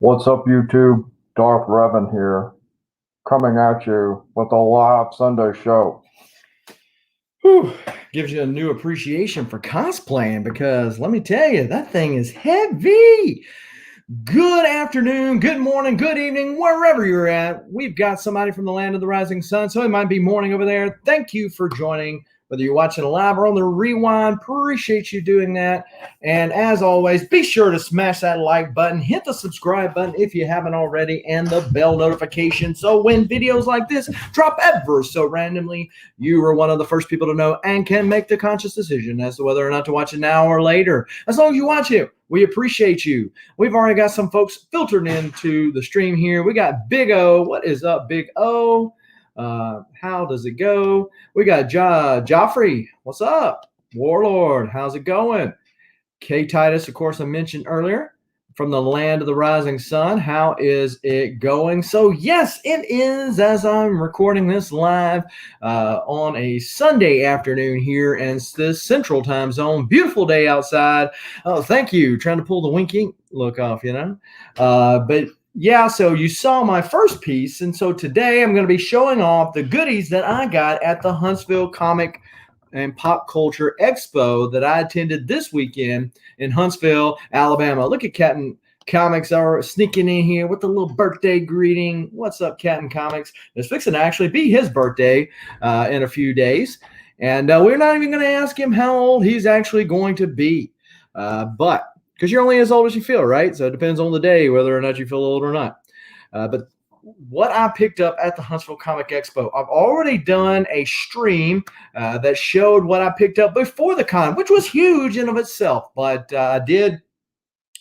What's up, YouTube? Darth Revan here, coming at you with a live Sunday show. Whew, gives you a new appreciation for cosplaying because let me tell you, that thing is heavy. Good afternoon, good morning, good evening, wherever you're at. We've got somebody from the land of the rising sun, so it might be morning over there. Thank you for joining. Whether you're watching live or on the rewind, appreciate you doing that. And as always, be sure to smash that like button, hit the subscribe button if you haven't already, and the bell notification. So when videos like this drop ever so randomly, you are one of the first people to know and can make the conscious decision as to whether or not to watch it now or later. As long as you watch it, we appreciate you. We've already got some folks filtered into the stream here. We got Big O. What is up, Big O? How does it go? We got Joffrey. What's up? Warlord. How's it going? K Titus, of course, I mentioned earlier, from the land of the rising sun. How is it going? So yes, it is, as I'm recording this live on a Sunday afternoon here in this central time zone. Beautiful day outside. Oh, thank you. Trying to pull the winking look off, you know. But yeah, so you saw my first piece, and so today I'm going to be showing off the goodies that I got at the Hsv Comic and Pop Culture Expo that I attended this weekend in Huntsville, Alabama. Look at Captain Comics are sneaking in here with a little birthday greeting. What's up, Captain Comics? It's fixing to actually be his birthday in a few days, and we're not even going to ask him how old he's actually going to be, but because you're only as old as you feel, right? So it depends on the day whether or not you feel old or not. But what I picked up at the Hsv Comic Expo, I've already done a stream that showed what I picked up before the con, which was huge in of itself. But I did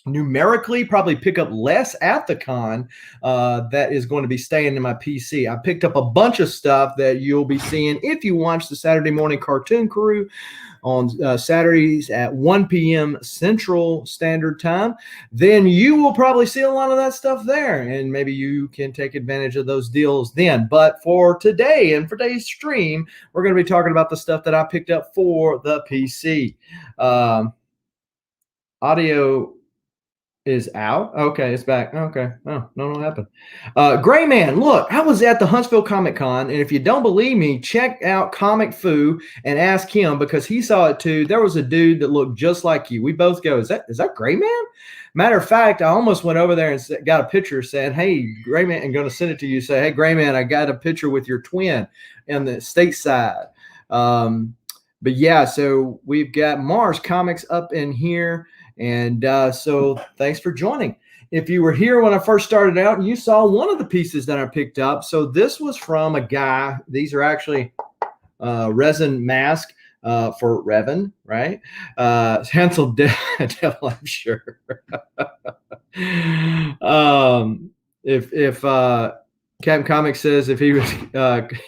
numerically probably pick up less at the con that is going to be staying in my PC. I picked up a bunch of stuff that you'll be seeing if you watch the Saturday Morning Cartoon Crew on Saturdays at 1 p.m. Central Standard Time. Then you will probably see a lot of that stuff there, and maybe you can take advantage of those deals then. But for today and for today's stream, we're going to be talking about the stuff that I picked up for the PC. Audio is out. Okay, it's back. Okay. Oh, no, what happened? Gray Man, look, I was at the Huntsville Comic Con, and if you don't believe me, check out Comic Foo and ask him because he saw it too. There was a dude that looked just like you. We both go, is that Gray Man? Matter of fact, I almost went over there and got a picture saying, hey, Gray Man, I'm going to send it to you. Say, hey, Gray Man, I got a picture with your twin in the stateside. But yeah, so we've got Mars Comics up in here. And so thanks for joining. If you were here when I first started out, you saw one of the pieces that I picked up. So this was from a guy. These are actually resin mask for Revan, right? Hansel Devil, I'm sure. If Captain Comics says if he was,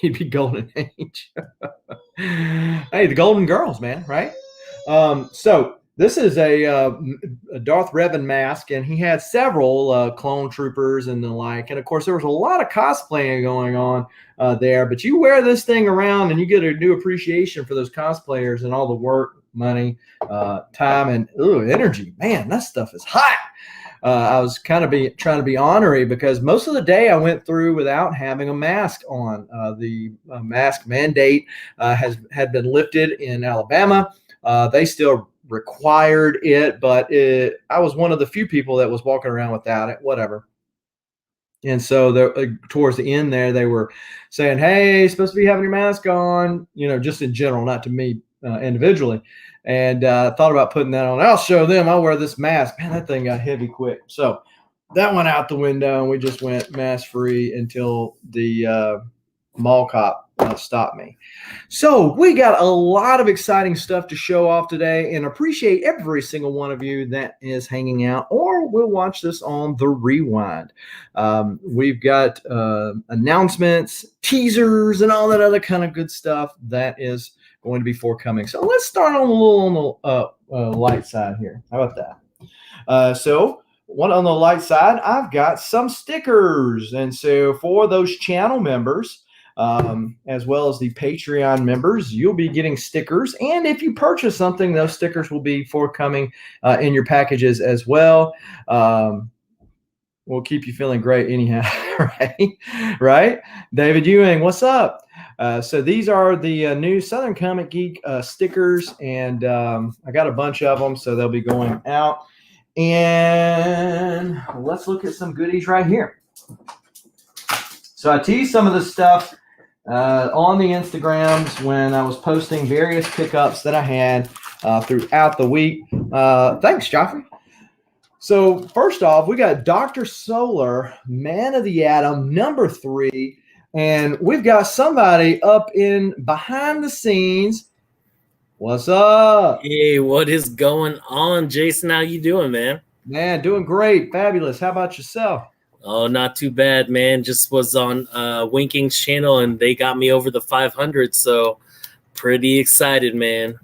he'd be Golden Age. Hey, the Golden Girls, man, right? So this is a Darth Revan mask, and he had several clone troopers and the like. And, of course, there was a lot of cosplaying going on there. But you wear this thing around, and you get a new appreciation for those cosplayers and all the work, money, time, and energy. Man, that stuff is hot. I was kind of trying to be honorary because most of the day I went through without having a mask on. The mask mandate had been lifted in Alabama. They still required it, but I was one of the few people that was walking around without it, whatever. And so towards the end there, they were saying, hey, supposed to be having your mask on, just in general, not to me individually. And thought about putting that on. I'll show them. I'll wear this mask. Man, that thing got heavy quick. So that went out the window, and we just went mask free until the mall cop stopped me. So we got a lot of exciting stuff to show off today, and appreciate every single one of you that is hanging out or will watch this on the rewind. We've got announcements, teasers, and all that other kind of good stuff that is going to be forthcoming. So let's start on the light side here. How about that? So one on the light side, I've got some stickers, and so for those channel members, as well as the Patreon members, you'll be getting stickers. And if you purchase something, those stickers will be forthcoming in your packages as well. will keep you feeling great anyhow, right? Right? David Ewing, what's up? So these are the new Southern Comic Geek stickers, and I got a bunch of them, so they'll be going out. And let's look at some goodies right here. So I teased some of this stuff on the Instagrams when I was posting various pickups that I had throughout the week. Thanks, Joffrey. So first off, we got Dr. Solar, Man of the Atom, number 3. And we've got somebody up in behind the scenes. What's up? Hey, what is going on, Jason? How you doing, man? Man, doing great. Fabulous. How about yourself? Oh, not too bad, man. Just was on Winking's channel, and they got me over the 500, so pretty excited, man.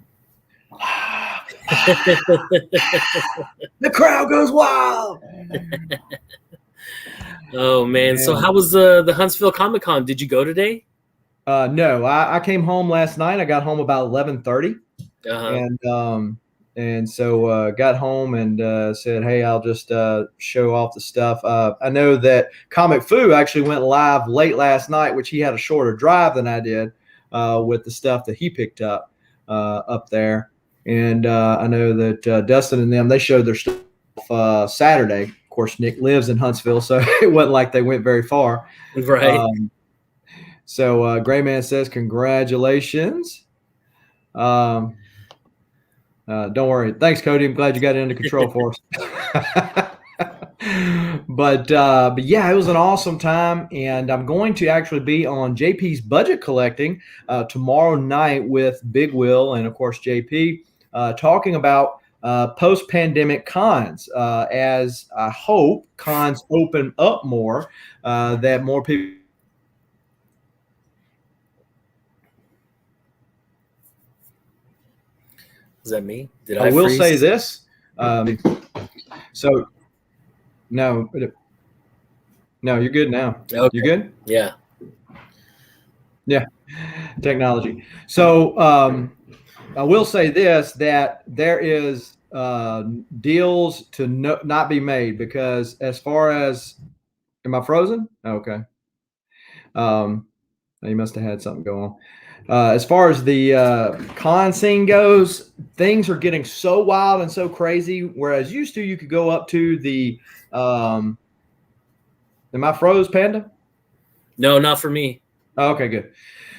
The crowd goes wild. Oh, man. So how was the Huntsville Comic Con? Did you go today? No, I came home last night. I got home about 11:30. And so got home and said, hey, I'll just show off the stuff. I know that Comic Fu actually went live late last night, which he had a shorter drive than I did with the stuff that he picked up there. And I know that Dustin and them, they showed their stuff Saturday. Of course, Nick lives in Huntsville, so it wasn't like they went very far. Right. So Gray Man says, congratulations. Don't worry. Thanks, Cody. I'm glad you got it under control for us. But yeah, it was an awesome time, and I'm going to actually be on JP's budget collecting tomorrow night with Big Will and of course JP talking about post-pandemic cons as I hope cons open up more, that more people. Is that me? Did I will say this. So, no, you're good now. Okay. You good? Yeah. Yeah. Technology. So, I will say this, that there is deals to not be made, because as far as, am I frozen? Okay. You must have had something go on. As far as the con scene goes, things are getting so wild and so crazy. Whereas used to, you could go up to the. Am I froze, Panda? No, not for me. Oh, okay, good.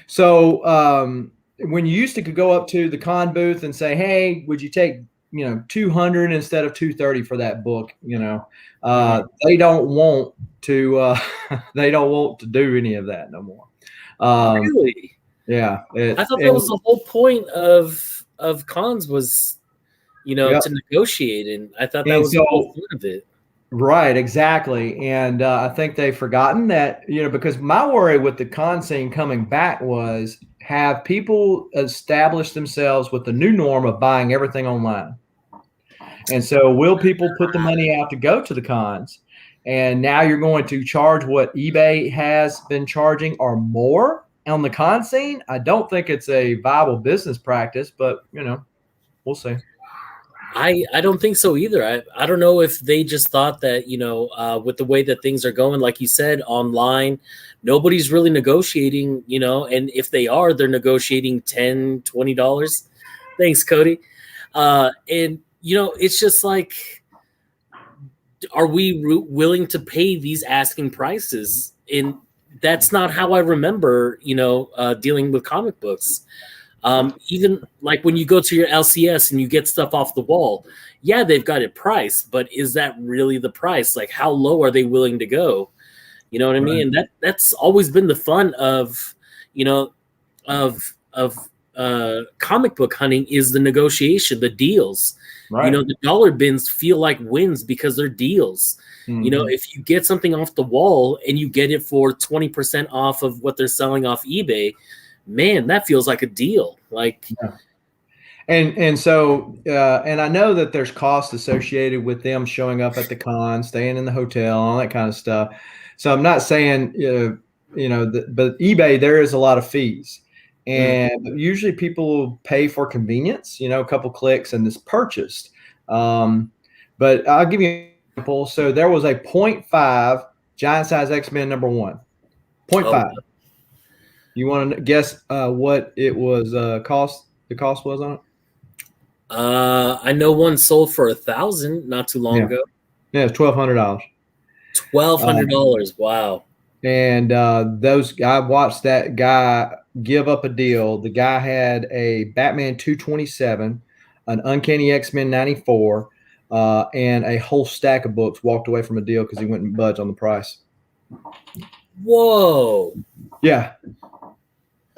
So when you used to could go up to the con booth and say, "Hey, would you take 200 instead of 230 for that book?" They don't want to. They don't want to do any of that no more. Really? Yeah, I thought that was the whole point of cons was, to negotiate, and I thought that was the whole point of it. Right, exactly, and I think they've forgotten that. Because my worry with the con scene coming back was, have people establish themselves with the new norm of buying everything online, and so will people put the money out to go to the cons? And now you're going to charge what eBay has been charging or more on the con scene. I don't think it's a viable business practice, but we'll see. I don't think so either. I don't know if they just thought that, with the way that things are going, like you said, online, nobody's really negotiating, and if they are, they're negotiating $10, $20. Thanks, Cody. And, it's just like, are we willing to pay these asking prices? And that's not how I remember, dealing with comic books. Even like when you go to your LCS and you get stuff off the wall, yeah, they've got it priced, but is that really the price? Like, how low are they willing to go? You know what I mean? And that's always been the fun of, comic book hunting, is the negotiation, the deals. Right. The dollar bins feel like wins because they're deals. Mm-hmm. If you get something off the wall and you get it for 20% off of what they're selling off eBay, man, that feels like a deal. Like, yeah. And so and I know that there's costs associated with them showing up at the con, staying in the hotel, all that kind of stuff. So I'm not saying but eBay, there is a lot of fees, and usually people will pay for convenience, a couple clicks and it's purchased. But I'll give you So there was a 0.5 giant size X-Men number 1. 0.5. You want to guess what it was cost? The cost was on it? I know one sold for $1,000 not too long ago. Yeah, it's $1,200. $1,200. Wow. And I watched that guy give up a deal. The guy had a Batman 227, an Uncanny X-Men 94, and a whole stack of books. Walked away from a deal because he wouldn't budge on the price. Whoa. Yeah.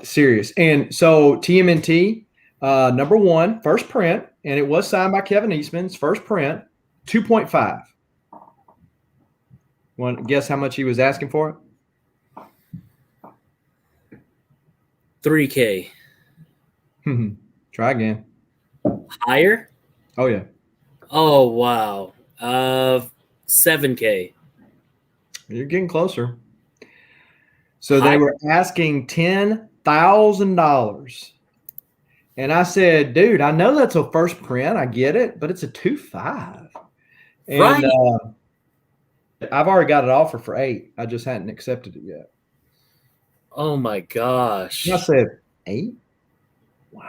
Serious. And so TMNT, number 1, first print, and it was signed by Kevin Eastman's first print, 2.5. Want to guess how much he was asking for it? $3,000. Try again. Higher? Oh, yeah. Oh, wow. $7,000. You're getting closer. So they were asking $10,000. And I said, dude, I know that's a first print. I get it, but it's a 2.5. And Right. I've already got it offered for $8,000. I just hadn't accepted it yet. Oh my gosh. And I said, $8,000? Wow.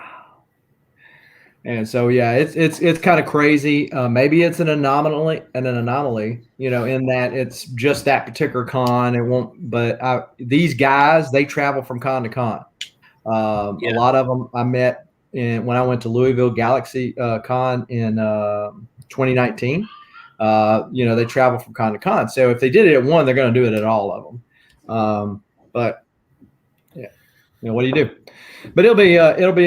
And so, yeah, it's kind of crazy. Maybe it's an anomaly, in that it's just that particular con. It won't, but these guys, they travel from con to con. A lot of them I met when I went to Louisville Galaxy Con in 2019. They travel from con to con. So if they did it at one, they're going to do it at all of them. But yeah, what do you do? But it'll be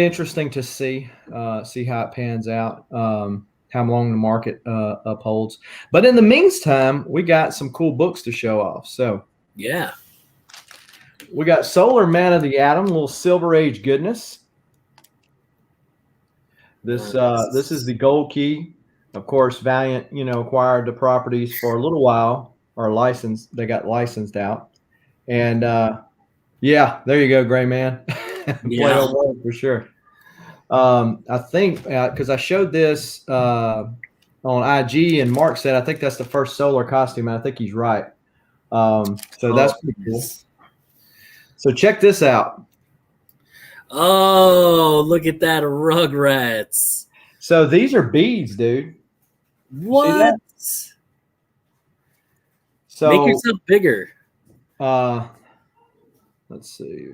interesting to see how it pans out, how long the market upholds. But in the meantime, we got some cool books to show off. So yeah, we got Solar Man of the Atom, a little Silver Age goodness. This is the Gold Key. Of course, Valiant, acquired the properties for a little while, or licensed. They got licensed out, and yeah, there you go, Gray Man. Yeah, for sure. I think because I showed this on IG, and Mark said I think that's the first Solar costume, and I think he's right. So that's pretty cool. So check this out. Oh, look at that, Rugrats. So these are beads, dude. What? So make yourself bigger. Let's see.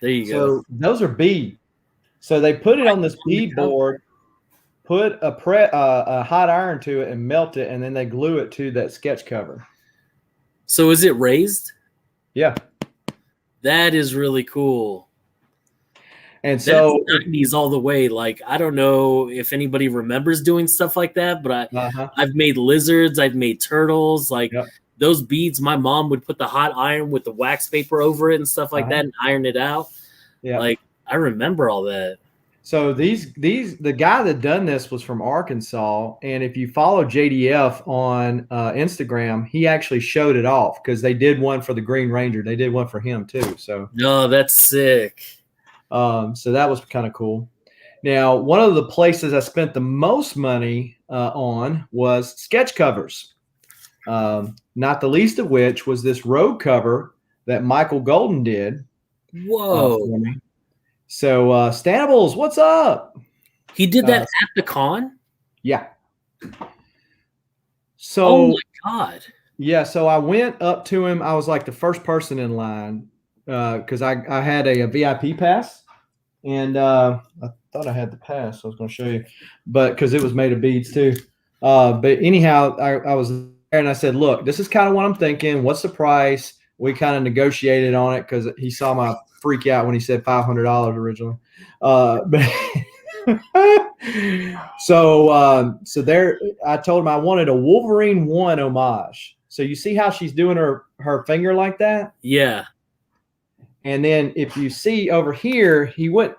There you go. So those are beads. So they put it on this bead board, put a hot iron to it, and melt it, and then they glue it to that sketch cover. So is it raised? Yeah. That is really cool. And so that's 90s all the way. Like, I don't know if anybody remembers doing stuff like that, but I've made lizards, I've made turtles, like those beads. My mom would put the hot iron with the wax paper over it and stuff like that and iron it out. Yeah. Like, I remember all that. So the guy that done this was from Arkansas, and if you follow JDF on Instagram, he actually showed it off because they did one for the Green Ranger. They did one for him too. So no, that's sick. So that was kind of cool. Now, one of the places I spent the most money on was sketch covers. Not the least of which was this road cover that Michael Golden did. Whoa. For me. So, Stanables, what's up? He did that at the con? Yeah. So, oh my God. Yeah. So I went up to him. I was like the first person in line because I had a VIP pass, and I thought I had the pass. So I was going to show you, but because it was made of beads too. But anyhow, I was there and I said, look, this is kind of what I'm thinking. What's the price? We kind of negotiated on it because he saw my freak out when he said $500 originally. So there, I told him I wanted a Wolverine 1 homage. So you see how she's doing her finger like that? Yeah. And then if you see over here, he wanted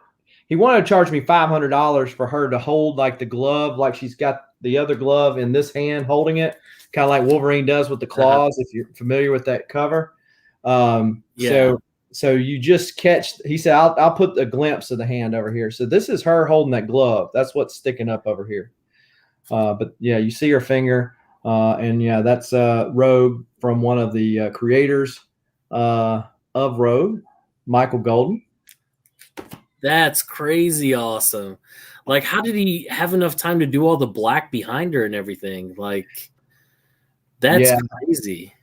to charge me $500 for her to hold like the glove, like she's got the other glove in this hand holding it, kind of like Wolverine does with the claws, if you're familiar with that cover. So you just catch, he said, I'll put a glimpse of the hand over here. So this is her holding that glove. That's what's sticking up over here. But yeah, you see her finger. And yeah, that's Rogue from one of the creators of Rogue, Michael Golden. That's crazy awesome. Like, how did he have enough time to do all the black behind her and everything? Like, that's crazy.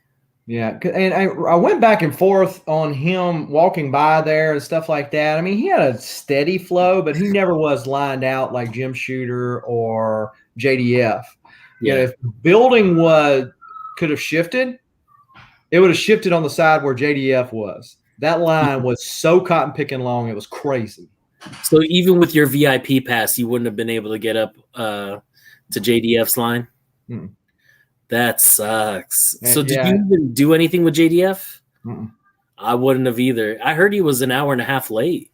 Yeah, and I went back and forth on him walking by there and stuff like that. I mean, he had a steady flow, but he never was lined out like Jim Shooter or JDF. Yeah. If the building could have shifted, it would have shifted on the side where JDF was. That line was so cotton picking long, it was crazy. So even with your VIP pass, you wouldn't have been able to get up to JDF's line? Mm. That sucks. And, so did you even do anything with JDF? Mm-mm. I wouldn't have either. I heard he was an hour and a half late.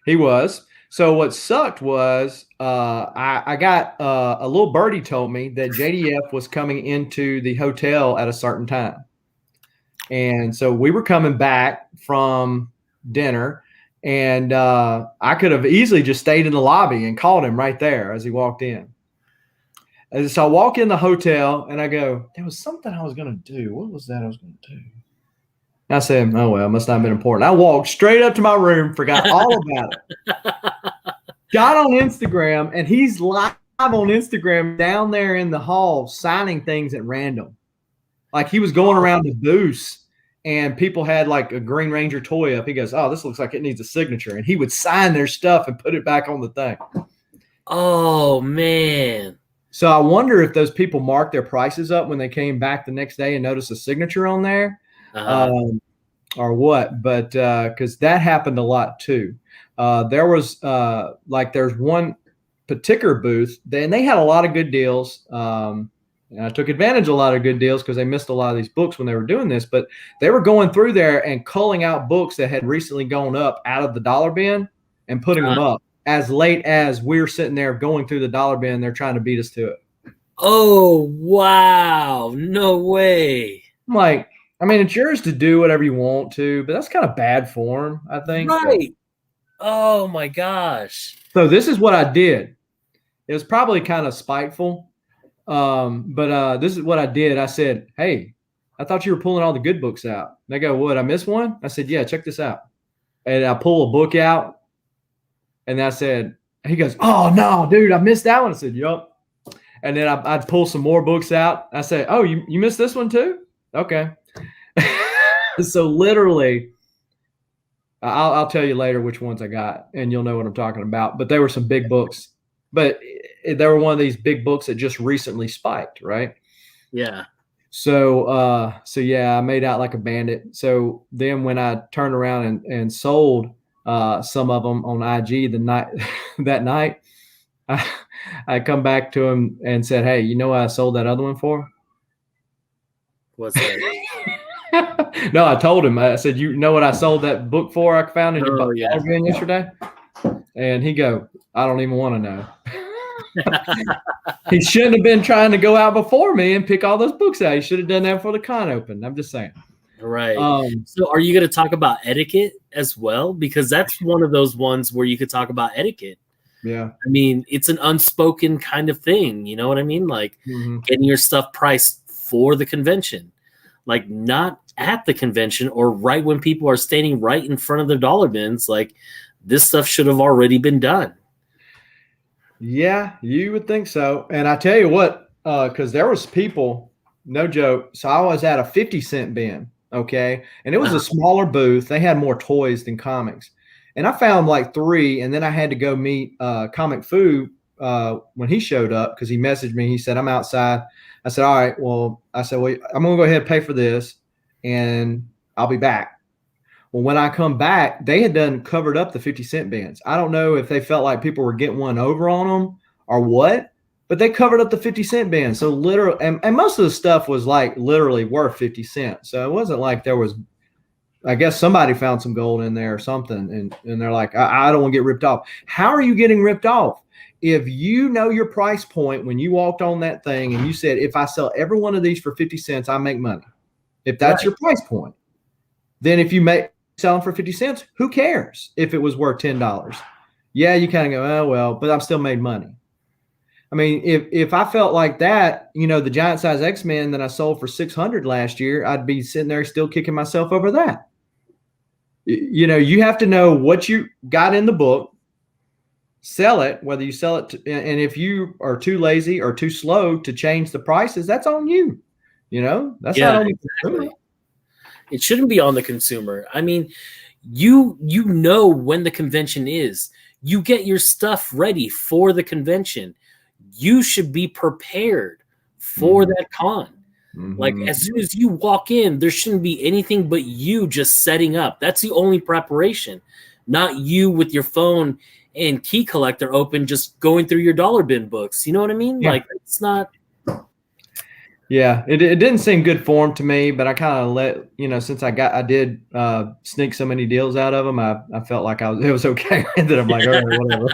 He was. So what sucked was I got a little birdie told me that JDF was coming into the hotel at a certain time. And so we were coming back from dinner, and I could have easily just stayed in the lobby and called him right there as he walked in. And so I walk in the hotel and I go, there was something I was going to do. What was that I was going to do? And I said, oh, well, it must not have been important. I walked straight up to my room, forgot all about it. Got on Instagram, and he's live on Instagram down there in the hall signing things at random. Like he was going around the booths, and people had like a Green Ranger toy up. He goes, oh, this looks like it needs a signature. And he would sign their stuff and put it back on the thing. Oh, man. So I wonder if those people marked their prices up when they came back the next day and noticed a signature on there or what. But because that happened a lot too. There was there's one particular booth, and they had a lot of good deals. And I took advantage of a lot of good deals because they missed a lot of these books when they were doing this. But they were going through there and culling out books that had recently gone up out of the dollar bin and putting them up. As late as we're sitting there going through the dollar bin, they're trying to beat us to it. Oh, wow. No way. I'm like, I mean, it's yours to do whatever you want to, but that's kind of bad form, I think. Right. Oh, my gosh. So this is what I did. It was probably kind of spiteful, but this is what I did. I said, hey, I thought you were pulling all the good books out. And they go, what, I missed one? I said, yeah, check this out. And I pull a book out. And I said, he goes, oh, no, dude, I missed that one. I said, yup. And then I'd pull some more books out. I said, oh, you missed this one too? Okay. So literally, I'll tell you later which ones I got, and you'll know what I'm talking about. But they were some big books. But they were one of these big books that just recently spiked, right? Yeah. So yeah, I made out like a bandit. So then when I turned around and sold some of them on IG that night, I come back to him and said, hey, you know what I sold that other one for? What's that? No, I told him. I said, you know what I sold that book for I found in your yeah. bin yesterday? And he go, I don't even want to know. He shouldn't have been trying to go out before me and pick all those books out. He should have done that before the con opened. I'm just saying. Right. So are you going to talk about etiquette as well? Because that's one of those ones where you could talk about etiquette. Yeah. I mean, it's an unspoken kind of thing. You know what I mean? Like getting your stuff priced for the convention, like not at the convention or right when people are standing right in front of their dollar bins. Like this stuff should have already been done. Yeah, you would think so. And I tell you what, because there was people, no joke. So I was at a 50-cent bin. Okay. And it was a smaller booth. They had more toys than comics. And I found like 3. And then I had to go meet Comic Fu when he showed up because he messaged me. He said, I'm outside. I said, all right. Well, I'm going to go ahead and pay for this and I'll be back. Well, when I come back, they had done covered up the 50-cent bins. I don't know if they felt like people were getting one over on them or what. But they covered up the 50-cent bin. So literally, and most of the stuff was like literally worth 50 cents. So it wasn't like there was, I guess somebody found some gold in there or something. And they're like, I don't want to get ripped off. How are you getting ripped off? If you know your price point when you walked on that thing and you said, if I sell every one of these for 50 cents, I make money. If that's your price point, then if you sell them for 50 cents, who cares if it was worth $10? Yeah, you kind of go, oh, well, but I'm still made money. I mean, if I felt like that, the giant size X-Men that I sold for 600 last year, I'd be sitting there still kicking myself over that. You have to know what you got in the book, sell it, whether you sell it and if you are too lazy or too slow to change the prices, that's on you. That's not on the consumer. It shouldn't be on the consumer. I mean, you know when the convention is. You get your stuff ready for the convention. You should be prepared for that con. Like, as soon as you walk in, there shouldn't be anything but you just setting up. That's the only preparation, not you with your phone and key collector open, just going through your dollar bin books. You know what I mean? Yeah. Like, it's not. Yeah, it didn't seem good form to me, but I kind of let, since I did sneak so many deals out of them, I felt like it was okay. That I'm like, all right, whatever.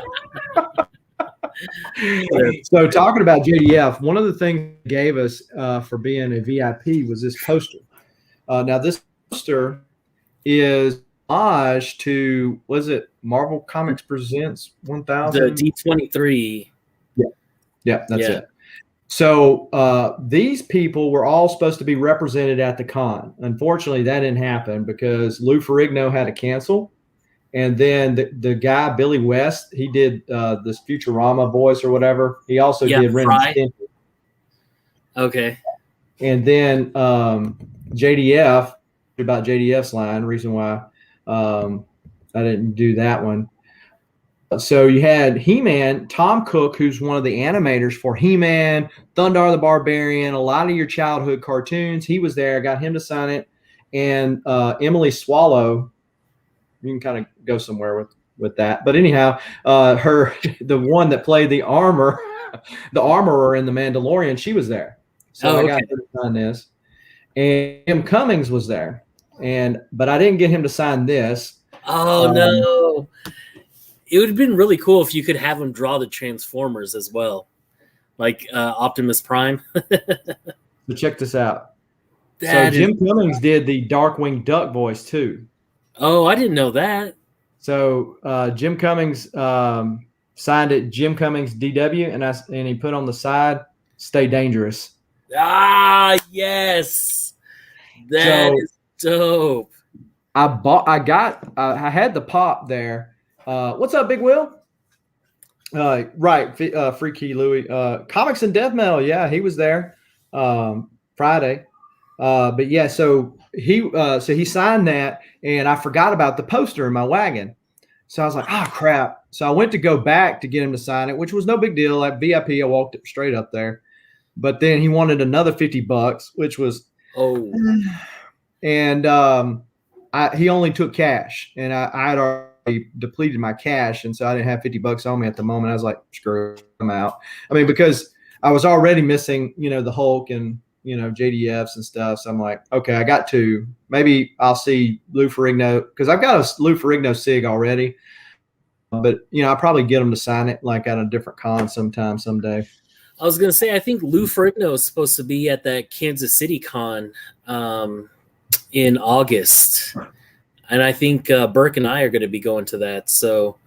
So talking about JDF, one of the things they gave us for being a VIP was this poster. Now this poster is homage to, was it Marvel Comics Presents 1000? The D23. Yeah, that's it. So these people were all supposed to be represented at the con. Unfortunately, that didn't happen because Lou Ferrigno had to cancel. And then the guy, Billy West, he did this Futurama voice or whatever. He also did Ren and Stimpy. Okay. And then JDF, about JDF's line, reason why I didn't do that one. So you had He-Man, Tom Cook, who's one of the animators for He-Man, Thundar the Barbarian, a lot of your childhood cartoons. He was there. I got him to sign it. And Emily Swallow, you can kind of go somewhere with that. But anyhow, the one that played the armorer in The Mandalorian, she was there. So I got him to sign this. And Jim Cummings was there. But I didn't get him to sign this. Oh, no. It would have been really cool if you could have him draw the Transformers as well, like Optimus Prime. So check this out. Jim Cummings did the Darkwing Duck voice too. Oh, I didn't know that. So Jim Cummings signed it, Jim Cummings DW, and he put on the side, "Stay dangerous." Ah, yes, that is dope. I had the pop there. What's up, Big Will? Right, Freaky Louie. Comics and Death Metal. Yeah, he was there Friday. But yeah, so he signed that, and I forgot about the poster in my wagon. So I was like, crap. So I went to go back to get him to sign it, which was no big deal. At VIP, I walked straight up there. But then he wanted another $50, which was and he only took cash, and I had already depleted my cash, and so I didn't have $50 on me at the moment. I was like, screw it, I'm out. I mean, because I was already missing, the Hulk and JDFs and stuff. So I'm like, okay, I got two. Maybe I'll see Lou Ferrigno, because I've got a Lou Ferrigno SIG already. But I'll probably get him to sign it like at a different con someday. I was gonna say, I think Lou Ferrigno is supposed to be at that Kansas City con in August. And I think Burke and I are going to be going to that. So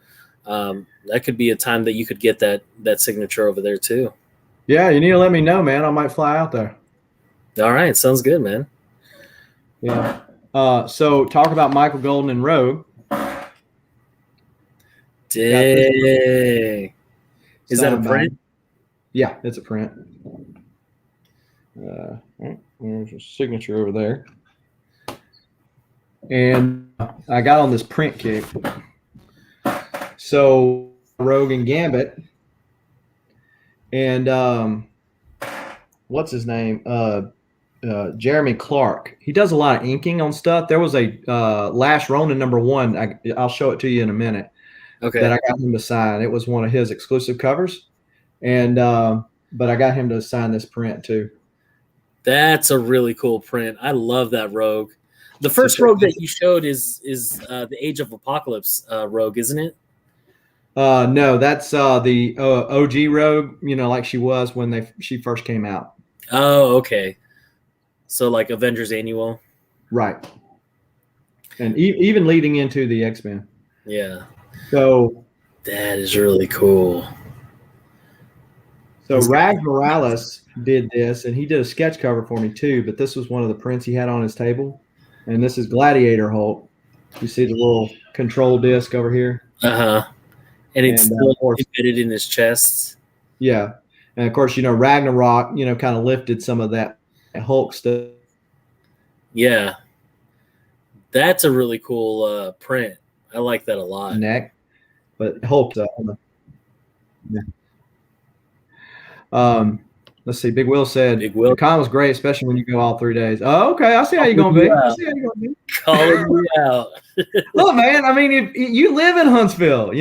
that could be a time that you could get that signature over there too. Yeah, you need to let me know, man. I might fly out there. All right. Sounds good, man. Yeah. So talk about Michael Golden and Rogue. Dang. Is that a print? Yeah, it's a print. There's a signature over there. And I got on this print kick. So Rogue and Gambit. And what's his name? Jeremy Clark. He does a lot of inking on stuff. There was a Lash Ronin #1. I'll show it to you in a minute. Okay. That I got him to sign. It was one of his exclusive covers. And but I got him to sign this print too. That's a really cool print. I love that Rogue. The first Rogue that you showed is the Age of Apocalypse Rogue, isn't it? No, that's the OG Rogue. Like she was when she first came out. Oh, okay. So like Avengers Annual, right? And even leading into the X-Men. Yeah. So that is really cool. So Rag Morales did this, and he did a sketch cover for me too. But this was one of the prints he had on his table, and this is Gladiator Hulk. You see the little control disc over here? And it's And, still of course- embedded in his chest. Yeah, and of course, Ragnarok, kind of lifted some of that Hulk stuff. Yeah, that's a really cool print. I like that a lot. Neck, but Hulk. Yeah. Let's see. Big Will said, Big Will. the con was great, especially when you go all 3 days. Oh, okay. I see how you're going to be. I see how you're going to be. Calling you out. Look, man, I mean, if you live in Huntsville,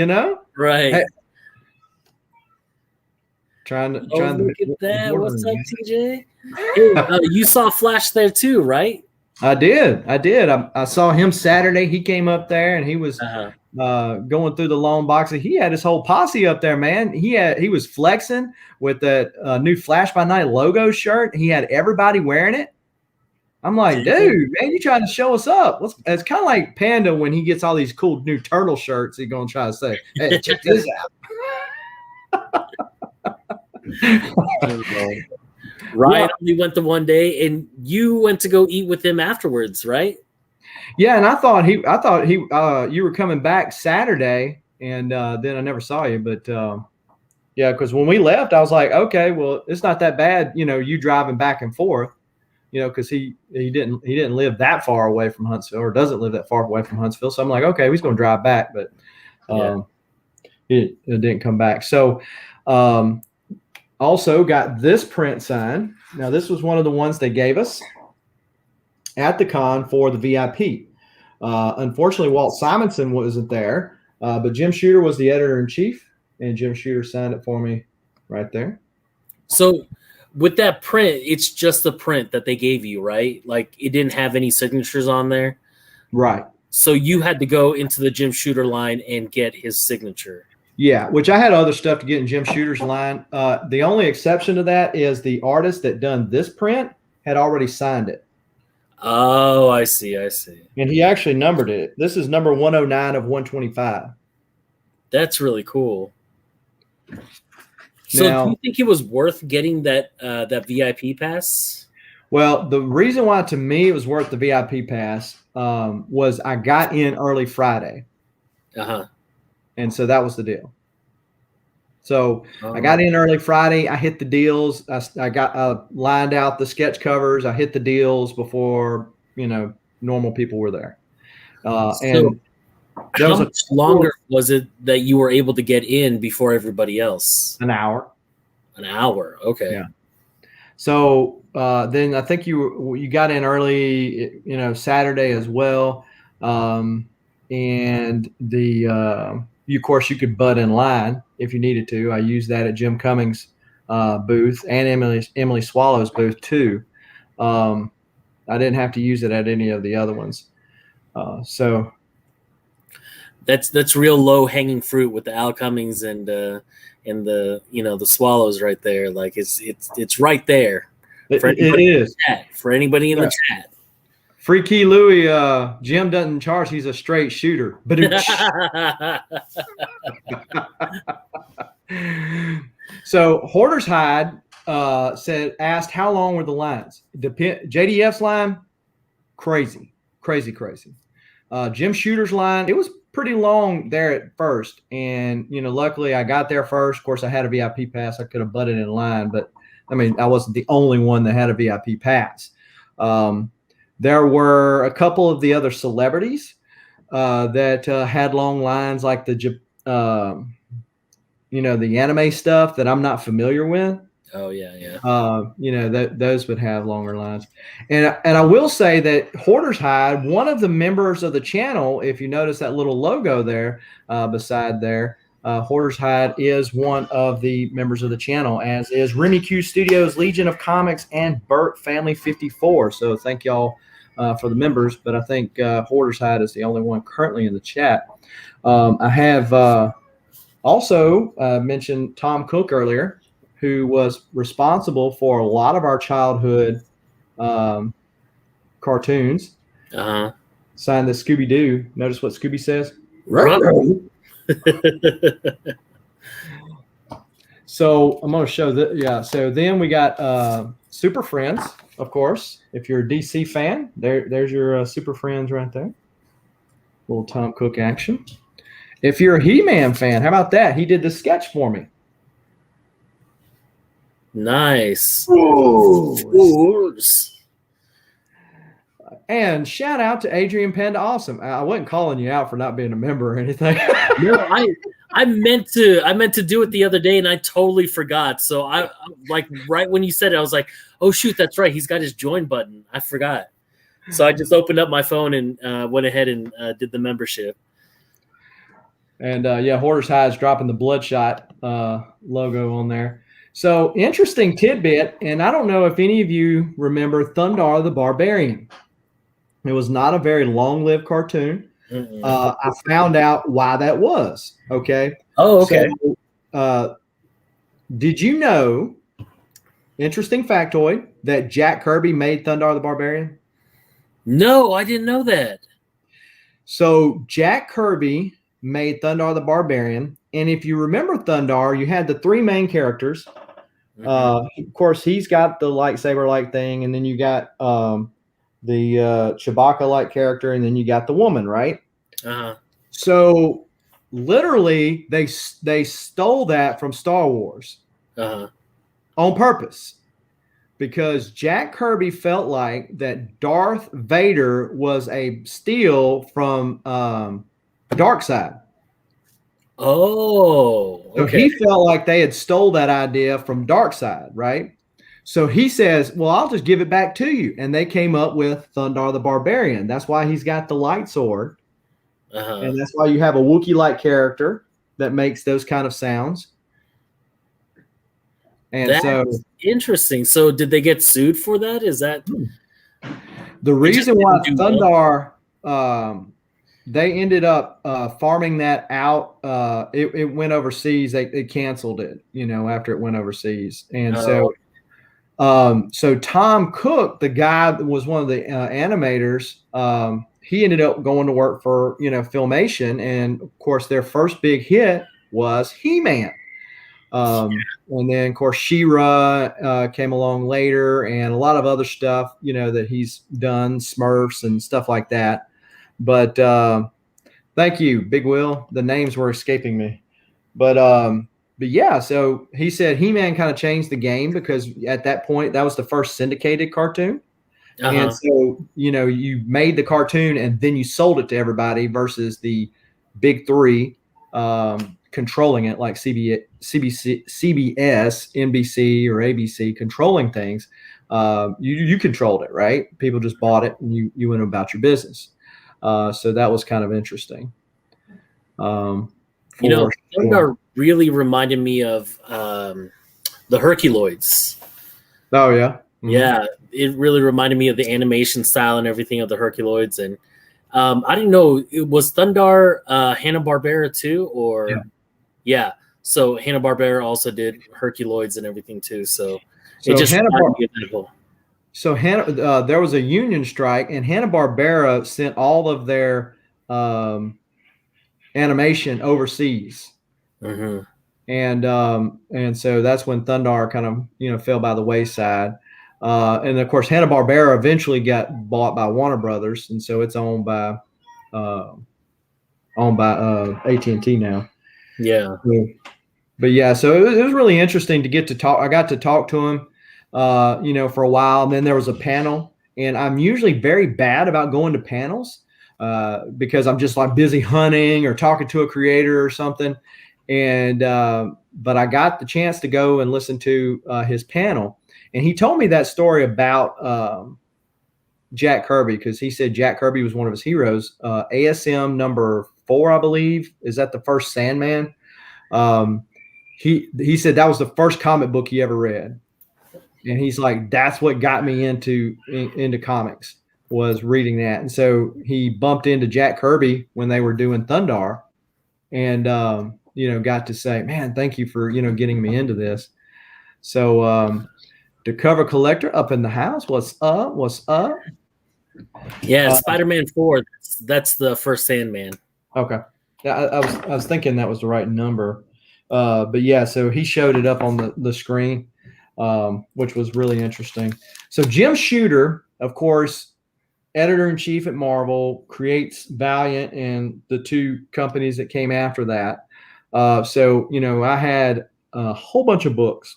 Right. Hey, trying to look at that. What's up, TJ? Hey, you saw Flash there too, right? I did. I saw him Saturday. He came up there and he was going through the long box. He had his whole posse up there, man. He was flexing with that new Flash by Night logo shirt. He had everybody wearing it. I'm like, dude, man, you trying to show us up? It's kind of like Panda when he gets all these cool new turtle shirts. He's gonna try to say, "Hey, check this out." Ryan only went the one day, and you went to go eat with him afterwards, right? Yeah, and I thought you were coming back Saturday, and then I never saw you. But yeah, because when we left, I was like, okay, well, it's not that bad, you driving back and forth, because he didn't live that far away from Huntsville, or doesn't live that far away from Huntsville. So I'm like, okay, he's going to drive back, but it didn't come back. So also got this print signed. Now, this was one of the ones they gave us at the con for the VIP. Unfortunately, Walt Simonson wasn't there, but Jim Shooter was the editor-in-chief, and Jim Shooter signed it for me right there. So with that print, it's just the print that they gave you, right? Like, it didn't have any signatures on there? Right. So you had to go into the Jim Shooter line and get his signature. Yeah, which I had other stuff to get in Jim Shooter's line. The only exception to that is the artist that done this print had already signed it. Oh, I see. And he actually numbered it. This is number 109 of 125. That's really cool. So Now, do you think it was worth getting that VIP pass? Well, the reason why to me it was worth the VIP pass was I got in early Friday. And so that was the deal. So I got in early Friday. I hit the deals. I got lined out the sketch covers. I hit the deals before, normal people were there. And how much longer was it that you were able to get in before everybody else? An hour. An hour. Okay. Yeah. So then I think you got in early, Saturday as well. And of course, you could butt in line if you needed to. I used that at Jim Cummings' booth and Emily Swallow's booth too. I didn't have to use it at any of the other ones. So that's real low hanging fruit with the Al Cummings and the the Swallows right there. Like it's right there. It is for anybody in the chat. Free Key Louie, Jim doesn't charge. He's a straight shooter. So Hoarder's Hide asked how long were the lines. JDF's line, crazy. Jim Shooter's line, it was pretty long there at first. And, luckily I got there first. Of course, I had a VIP pass. I could have butted in line, but I wasn't the only one that had a VIP pass. There were a couple of the other celebrities that had long lines, like the anime stuff that I'm not familiar with. Oh yeah. Those would have longer lines. And I will say that Hoarder's Hide, one of the members of the channel, if you notice that little logo there beside there, Hoarder's Hide is one of the members of the channel, as is Remy Q Studios, Legion of Comics, and Burt Family 54. So thank y'all for the members, but I think Hoarder's Hide is the only one currently in the chat. I have also mentioned Tom Cook earlier, who was responsible for a lot of our childhood cartoons. Signed the Scooby-Doo. Notice what Scooby says? So I'm going to show that. Yeah. So then we got Super Friends, of course. If you're a DC fan, there's your Super Friends right there. Little Tom Cook action. If you're a He-Man fan, how about that? He did the sketch for me. Nice. Ooh. And shout out to Adrian Panda Awesome. I wasn't calling you out for not being a member or anything. No, I meant to do it the other day and I totally forgot. So I like right when you said it, I was like, oh shoot, that's right. He's got his join button. I forgot. So I just opened up my phone and went ahead and did the membership. And yeah, Hoarder's High is dropping the Bloodshot logo on there. So interesting tidbit, and I don't know if any of you remember Thundar the Barbarian. It was not a very long-lived cartoon. I found out why that was. Okay. Oh, okay. So, did you know, interesting factoid, that Jack Kirby made Thundar the Barbarian? No, I didn't know that. So Jack Kirby made Thundar the Barbarian. And if you remember Thundar, you had the three main characters. Of course, he's got the lightsaber-like thing, and then you got the Chewbacca-like character, and then you got the woman, right? So literally, they stole that from Star Wars on purpose, because Jack Kirby felt like that Darth Vader was a steal from Darkseid. Oh, okay. So he felt like they had stole that idea from Darkseid, right? So he says, well, I'll just give it back to you. And they came up with Thundar the Barbarian. That's why he's got the light sword. And that's why you have a Wookiee-like character that makes those kind of sounds. And that's interesting. So did they get sued for that? Is that the reason why Thundar they ended up farming that out. It went overseas. They canceled it, after it went overseas. And so Tom Cook, the guy that was one of the animators, he ended up going to work for, Filmation. And of course, their first big hit was He-Man. And then, of course, She-Ra came along later, and a lot of other stuff, that he's done, Smurfs and stuff like that. But thank you, Big Will. The names were escaping me. But yeah, so he said He-Man kind of changed the game, because at that point, that was the first syndicated cartoon. And so, you made the cartoon and then you sold it to everybody, versus the big three controlling it, like CBS, NBC, or ABC controlling things. You controlled it, right? People just bought it and you went about your business. So that was kind of interesting. Thundar really reminded me of the Herculoids. Oh, yeah? Mm-hmm. Yeah, it really reminded me of the animation style and everything of the Herculoids. And I didn't know, was Thundar Hanna-Barbera too? Or yeah. So Hanna-Barbera also did Herculoids and everything too. So it just reminded me of that whole. So there was a union strike, and Hanna-Barbera sent all of their animation overseas. And so that's when Thundar kind of fell by the wayside. And of course, Hanna-Barbera eventually got bought by Warner Brothers, and so it's owned by AT&T now. Yeah. But yeah, so it was really interesting to get to talk. I got to talk to him, for a while. And then there was a panel, and I'm usually very bad about going to panels because I'm just like busy hunting or talking to a creator or something. And but I got the chance to go and listen to his panel, and he told me that story about Jack Kirby, because he said Jack Kirby was one of his heroes. ASM number 4, I believe, is that the first Sandman. He said that was the first comic book he ever read. And he's like, that's what got me into comics, was reading that. And so he bumped into Jack Kirby when they were doing Thundar, and got to say, man, thank you for getting me into this. So the cover collector up in the house. What's up? Yeah, Spider-Man 4. That's the first Sandman. Okay. Yeah, I was thinking that was the right number. But yeah, so he showed it up on the screen, which was really interesting. So Jim Shooter, of course, editor-in-chief at Marvel, creates Valiant and the two companies that came after that. So, I had a whole bunch of books.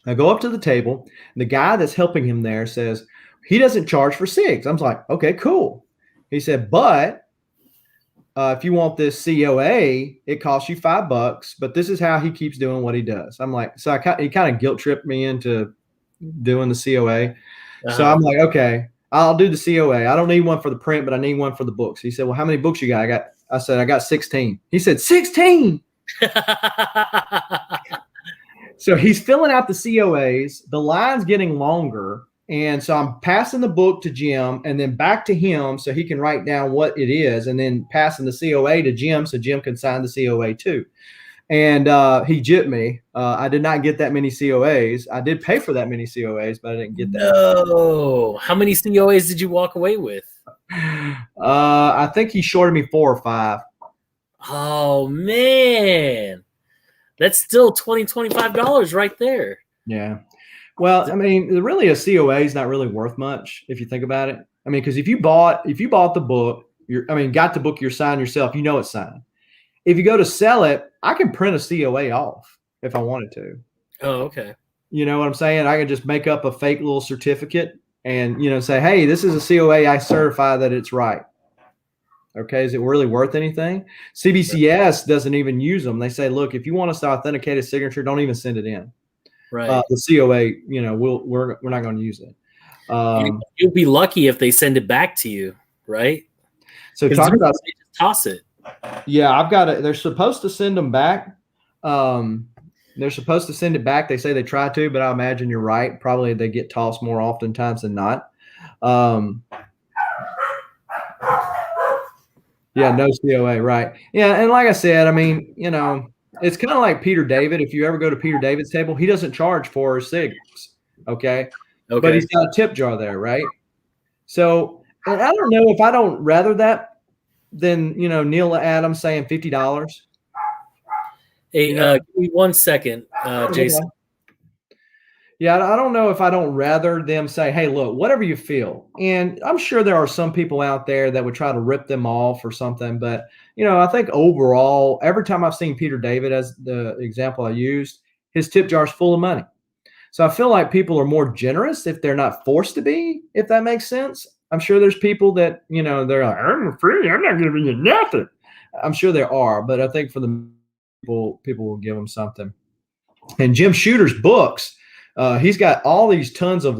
I go up to the table. The guy that's helping him there says he doesn't charge for SIGs. I'm like, okay, cool. He said, but if you want this COA, it costs you $5, but this is how he keeps doing what he does. I'm like, so he kind of guilt tripped me into doing the COA. Uh-huh. So I'm like, okay, I'll do the COA. I don't need one for the print, but I need one for the books. He said, well, how many books you got? I said, I got 16. He said, 16? So he's filling out the COAs. The line's getting longer. And so I'm passing the book to Jim and then back to him so he can write down what it is, and then passing the COA to Jim so Jim can sign the COA too. And he jipped me. I did not get that many COAs. I did pay for that many COAs, but I didn't get that. No. How many COAs did you walk away with? I think he shorted me 4 or 5. Oh, man. That's still $20, $25 right there. Yeah. Well, I mean, really a COA is not really worth much if you think about it. I mean, because if you bought the book, got the book, you're signed yourself, it's signed. If you go to sell it, I can print a COA off if I wanted to. Oh, okay. You know what I'm saying? I can just make up a fake little certificate and, say, hey, this is a COA. I certify that it's right. Okay. Is it really worth anything? CBCS doesn't even use them. They say, look, if you want us to authenticate a signature, don't even send it in. Right. The COA, we're not going to use it. You'll be lucky if they send it back to you, right? So talk about they just toss it. Yeah, I've got it. They're supposed to send them back. They're supposed to send it back. They say they try to, but I imagine you're right. Probably they get tossed more oftentimes than not. Yeah, no COA, right? Yeah, and like I said, I mean, it's kind of like Peter David. If you ever go to Peter David's table, he doesn't charge for SIGs, okay? But he's got a tip jar there, right? So, and I don't know if I don't rather that than, Neil Adams saying $50. Hey, give me 1 second, Jason. Yeah, I don't know if I don't rather them say, hey, look, whatever you feel. And I'm sure there are some people out there that would try to rip them off or something. But, I think overall, every time I've seen Peter David as the example I used, his tip jar is full of money. So I feel like people are more generous if they're not forced to be, if that makes sense. I'm sure there's people that, they're like, I'm free, I'm not giving you nothing. I'm sure there are, but I think for the people will give them something. And Jim Shooter's books, he's got all these tons of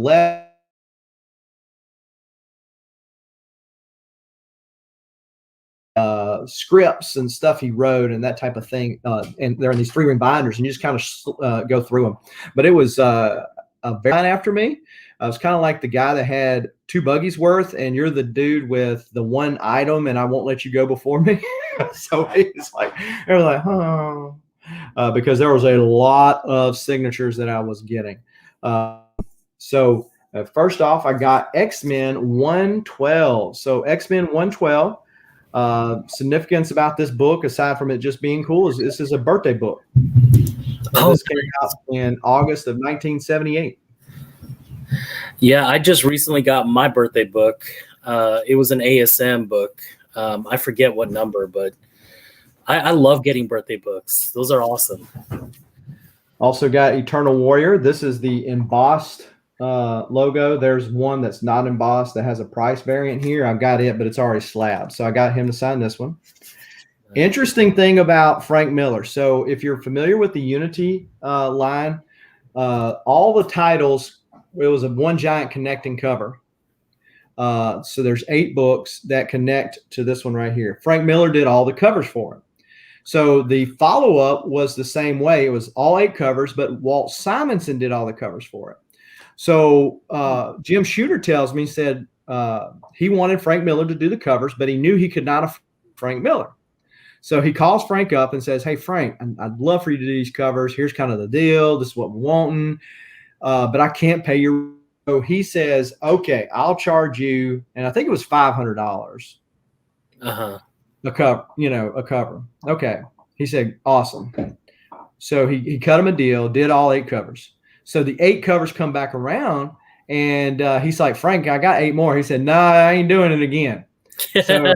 scripts and stuff he wrote and that type of thing. And they're in these 3-ring binders, and you just kind of go through them. But it was a very after me. I was kind of like the guy that had 2 buggies worth, and you're the dude with the one item, and I won't let you go before me. So it's like, they were like, oh, because there was a lot of signatures that I was getting. So first off, I got X-Men 112. So X-Men 112, significance about this book, aside from it just being cool, is this is a birthday book. This came out in August of 1978. Yeah, I just recently got my birthday book. It was an ASM book. I forget what number, but I love getting birthday books. Those are awesome. Also got Eternal Warrior. This is the embossed logo. There's one that's not embossed that has a price variant here. I've got it, but it's already slabbed. So I got him to sign this one. Interesting thing about Frank Miller. So if you're familiar with the Unity line, all the titles, it was a one giant connecting cover. So there's 8 books that connect to this one right here. Frank Miller did all the covers for him. So the follow-up was the same way. It was all 8 covers, but Walt Simonson did all the covers for it. So Jim Shooter tells me, he said he wanted Frank Miller to do the covers, but he knew he could not afford Frank Miller. So he calls Frank up and says, hey, Frank, I'd love for you to do these covers. Here's kind of the deal. This is what we're wanting, but I can't pay you. So he says, okay, I'll charge you, and I think it was $500. A cover, a cover. Okay. He said, awesome. So he cut him a deal, did all 8 covers. So the 8 covers come back around, and he's like, Frank, I got 8 more. He said, nah, I ain't doing it again. So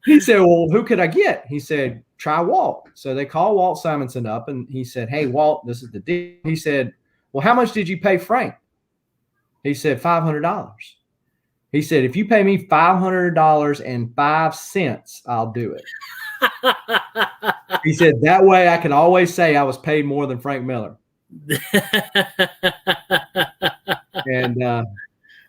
he said, well, who could I get? He said, try Walt. So they call Walt Simonson up, and he said, hey, Walt, this is the deal. He said, well, how much did you pay Frank? He said, $500. He said, if you pay me $500.05, I'll do it. He said, that way I can always say I was paid more than Frank Miller. And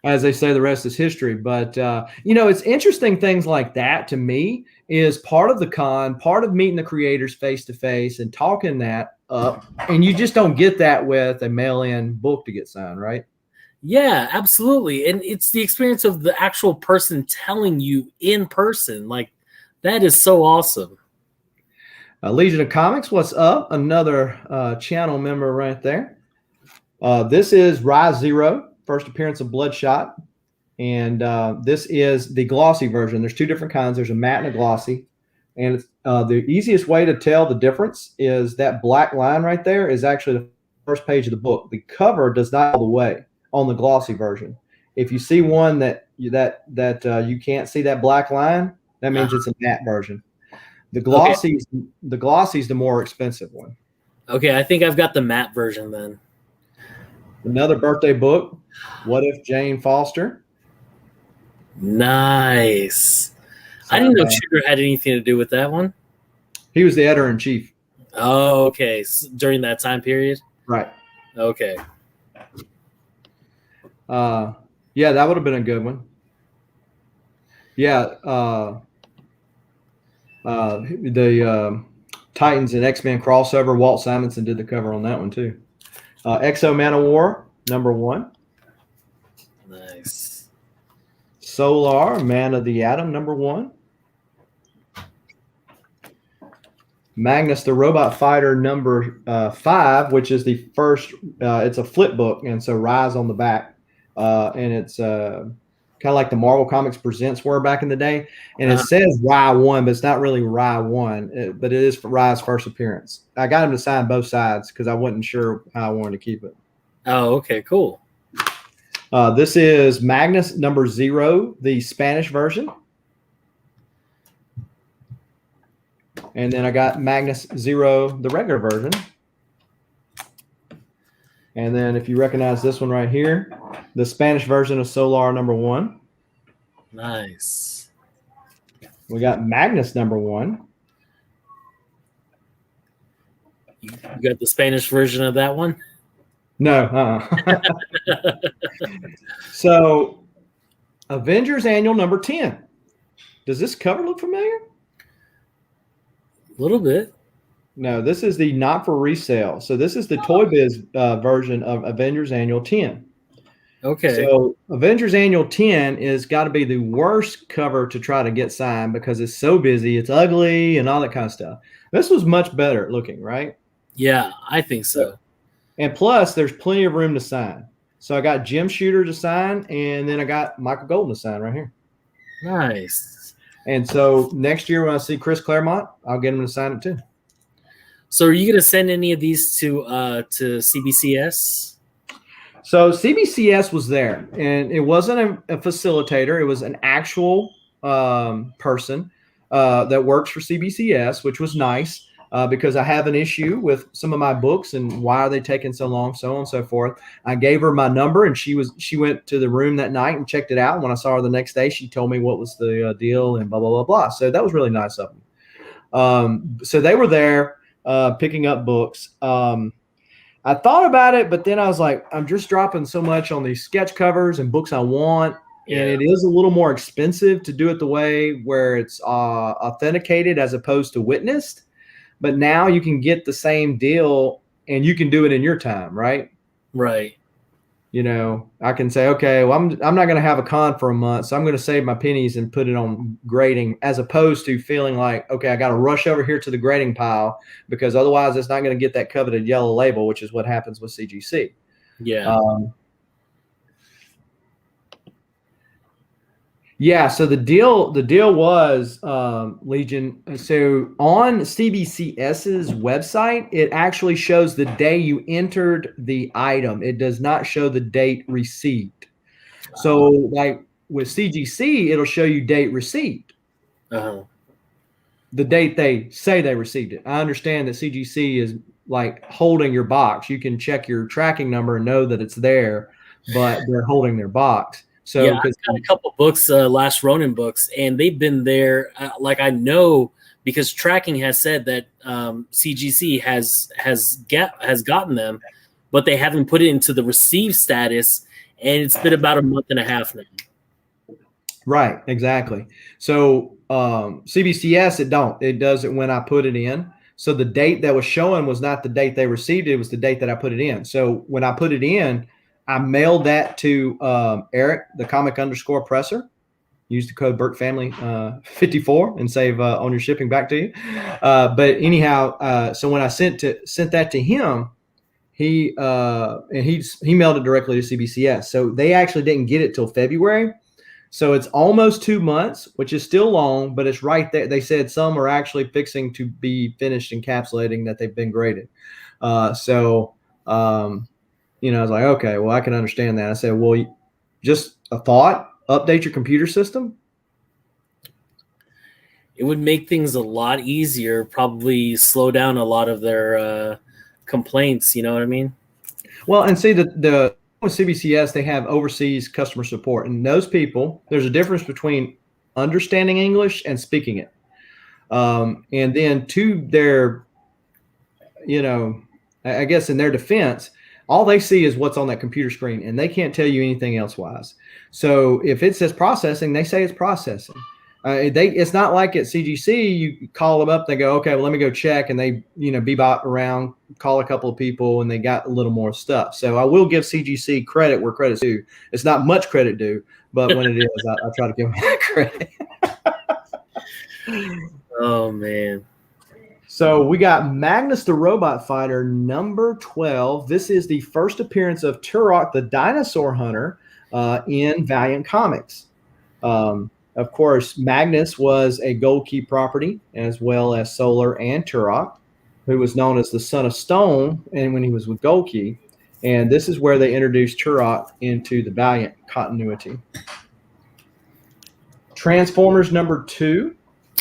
as they say, the rest is history. But, it's interesting things like that to me is part of the con, part of meeting the creators face to face and talking that up. And you just don't get that with a mail-in book to get signed, right? Yeah, absolutely. And it's the experience of the actual person telling you in person. Like, that is so awesome. Legion of Comics, what's up? Another channel member right there. This is Rise Zero, first appearance of Bloodshot. And this is the glossy version. There's 2 different kinds. There's a matte and a glossy. And it's, the easiest way to tell the difference is that black line right there is actually the first page of the book. The cover does not all the way on the glossy version. If you see one that you can't see that black line, that means it's a matte version. The glossy is the more expensive one. Okay, I think I've got the matte version then. Another birthday book, What If Jane Foster? Nice. I didn't know Shooter had anything to do with that one. He was the editor-in-chief. Oh, okay. So during that time period? Right. Okay. Yeah, that would have been a good one. Yeah. The Titans and X-Men crossover, Walt Simonson did the cover on that one too. Exo Man of War, #1. Nice. Solar, Man of the Atom, #1. Magnus the Robot Fighter, #5, which is the first, it's a flip book, and so Rise on the back. And it's kind of like the Marvel Comics Presents were back in the day. And it says Rye 1, but it's not really Rye 1, but it is for Rye's first appearance. I got him to sign both sides because I wasn't sure how I wanted to keep it. Oh, okay, cool. This is Magnus #0, the Spanish version. And then I got Magnus 0, the regular version. And then if you recognize this one right here, the Spanish version of Solar #1. Nice. We got Magnus #1. You got the Spanish version of that one? No. So, Avengers Annual #10. Does this cover look familiar? A little bit. No, this is the not for resale. So this is the Toy Biz version of Avengers Annual 10. Okay. So Avengers Annual 10 is got to be the worst cover to try to get signed because it's so busy, it's ugly, and all that kind of stuff. This was much better looking, right? Yeah, I think so. And plus, there's plenty of room to sign. So I got Jim Shooter to sign, and then I got Michael Golden to sign right here. Nice. And so next year when I see Chris Claremont, I'll get him to sign it too. So are you going to send any of these to CBCS? So CBCS was there, and it wasn't a facilitator. It was an actual person that works for CBCS, which was nice because I have an issue with some of my books and why are they taking so long, so on and so forth. I gave her my number, and she went to the room that night and checked it out. And when I saw her the next day, she told me what was the deal and blah, blah, blah, blah. So that was really nice of them. So they were there. Picking up books. I thought about it, but then I was like, I'm just dropping so much on these sketch covers and books I want. Yeah. And it is a little more expensive to do it the way where it's authenticated as opposed to witnessed. But now you can get the same deal and you can do it in your time, right? Right. You know, I can say, okay, well, I'm not going to have a con for a month, so I'm going to save my pennies and put it on grading, as opposed to feeling like, okay, I got to rush over here to the grading pile because otherwise it's not going to get that coveted yellow label, which is what happens with CGC. Yeah. Yeah, so the deal was Legion. So on CBCS's website, it actually shows the day you entered the item. It does not show the date received. So like with CGC, it'll show you date received, Uh-huh. the date they say they received it. I understand that CGC is like holding your box. You can check your tracking number and know that it's there, but they're holding their box. So Yeah, I've got a couple books, Last Ronin books, and they've been there. Like I know because tracking has said that CGC has gotten them, but they haven't put it into the receive status, and it's been about a month and a half now. Right, exactly. So CBCS, it does it when I put it in. So the date that was showing was not the date they received it was the date that I put it in. So when I put it in, I mailed that to Eric, the comic _presser. Use the code BurtFamily 54 and save on your shipping back to you. But anyhow, so when I sent that to him, he mailed it directly to CBCS. So they actually didn't get it till February. So it's almost 2 months, which is still long, but it's right there. They said some are actually fixing to be finished encapsulating that they've been graded. I was like, okay, well, I can understand that. I said, well, just a thought, update your computer system. It would make things a lot easier, probably slow down a lot of their complaints. You know what I mean? Well, and see the with CBCS, they have overseas customer support, and those people, there's a difference between understanding English and speaking it. And then to their, I guess in their defense, all they see is what's on that computer screen, and they can't tell you anything else wise. So if it says processing, they say it's processing. It's not like at CGC, you call them up, they go, okay, well, let me go check. And they, bebop around, call a couple of people, and they got a little more stuff. So I will give CGC credit where credit's due. It's not much credit due, but when it is, I try to give them credit. Oh, man. So we got Magnus the Robot Fighter number 12. This is the first appearance of Turok the Dinosaur Hunter in Valiant Comics. Of course, Magnus was a Gold Key property, as well as Solar and Turok, who was known as the Son of Stone, and when he was with Gold Key. And this is where they introduced Turok into the Valiant continuity. Transformers number 2.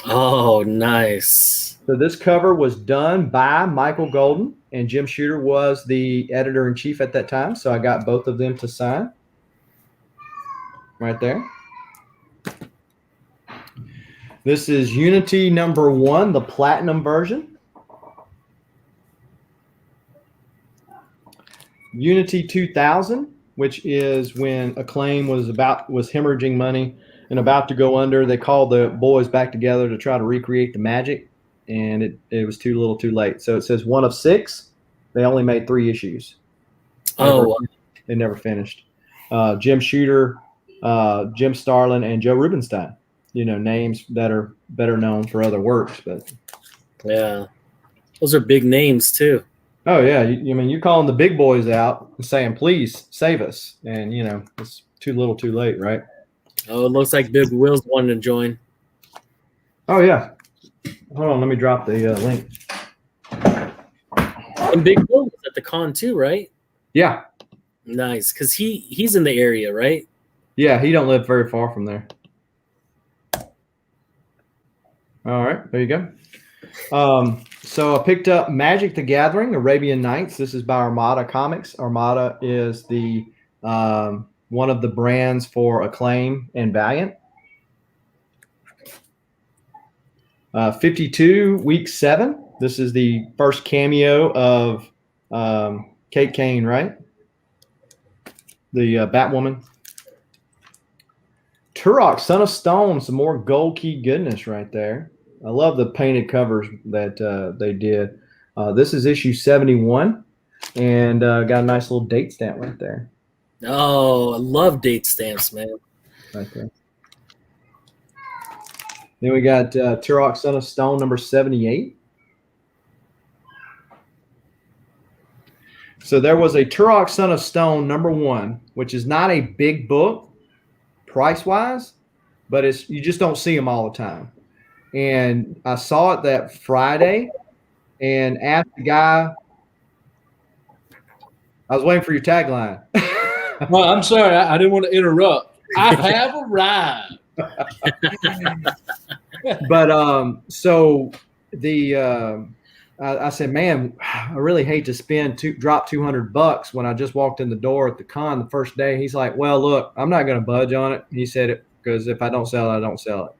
Oh, nice. So this cover was done by Michael Golden, and Jim Shooter was the editor-in-chief at that time. So I got both of them to sign right there. This is Unity number 1, the platinum version. Unity 2000, which is when Acclaim was hemorrhaging money and about to go under. They called the boys back together to try to recreate the magic, and it was too little too late. So it says 1 of 6. They only made 3 issues. They never finished. Jim Shooter, Jim Starlin, and Joe Rubinstein. Names that are better known for other works, but yeah, those are big names too. Oh yeah, you're calling the big boys out and saying, "Please save us," and it's too little, too late, right? Oh, it looks like Big Will's wanting to join. Oh yeah, hold on, let me drop the link. And Big Will was at the con too, right? Yeah, nice, because he's in the area, right? Yeah, he don't live very far from there. All right, there you go. So I picked up Magic the Gathering, Arabian Nights. This is by Armada Comics. Armada is the one of the brands for Acclaim and Valiant. 52, week 7. This is the first cameo of Kate Kane, right? The Batwoman. Turok, Son of Stone, some more Gold Key goodness right there. I love the painted covers that they did. This is issue 71, and got a nice little date stamp right there. Oh, I love date stamps, man. Right there. Then we got Turok, Son of Stone, number 78. So there was a Turok, Son of Stone, number 1, which is not a big book price-wise, but you just don't see them all the time. And I saw it that Friday and asked the guy. I was waiting for your tagline. Well, I'm sorry, I didn't want to interrupt. I have arrived. But so I said, man, I really hate to drop $200 when I just walked in the door at the con the first day. He's like, well, look, I'm not going to budge on it. He said it because if I don't sell it, I don't sell it.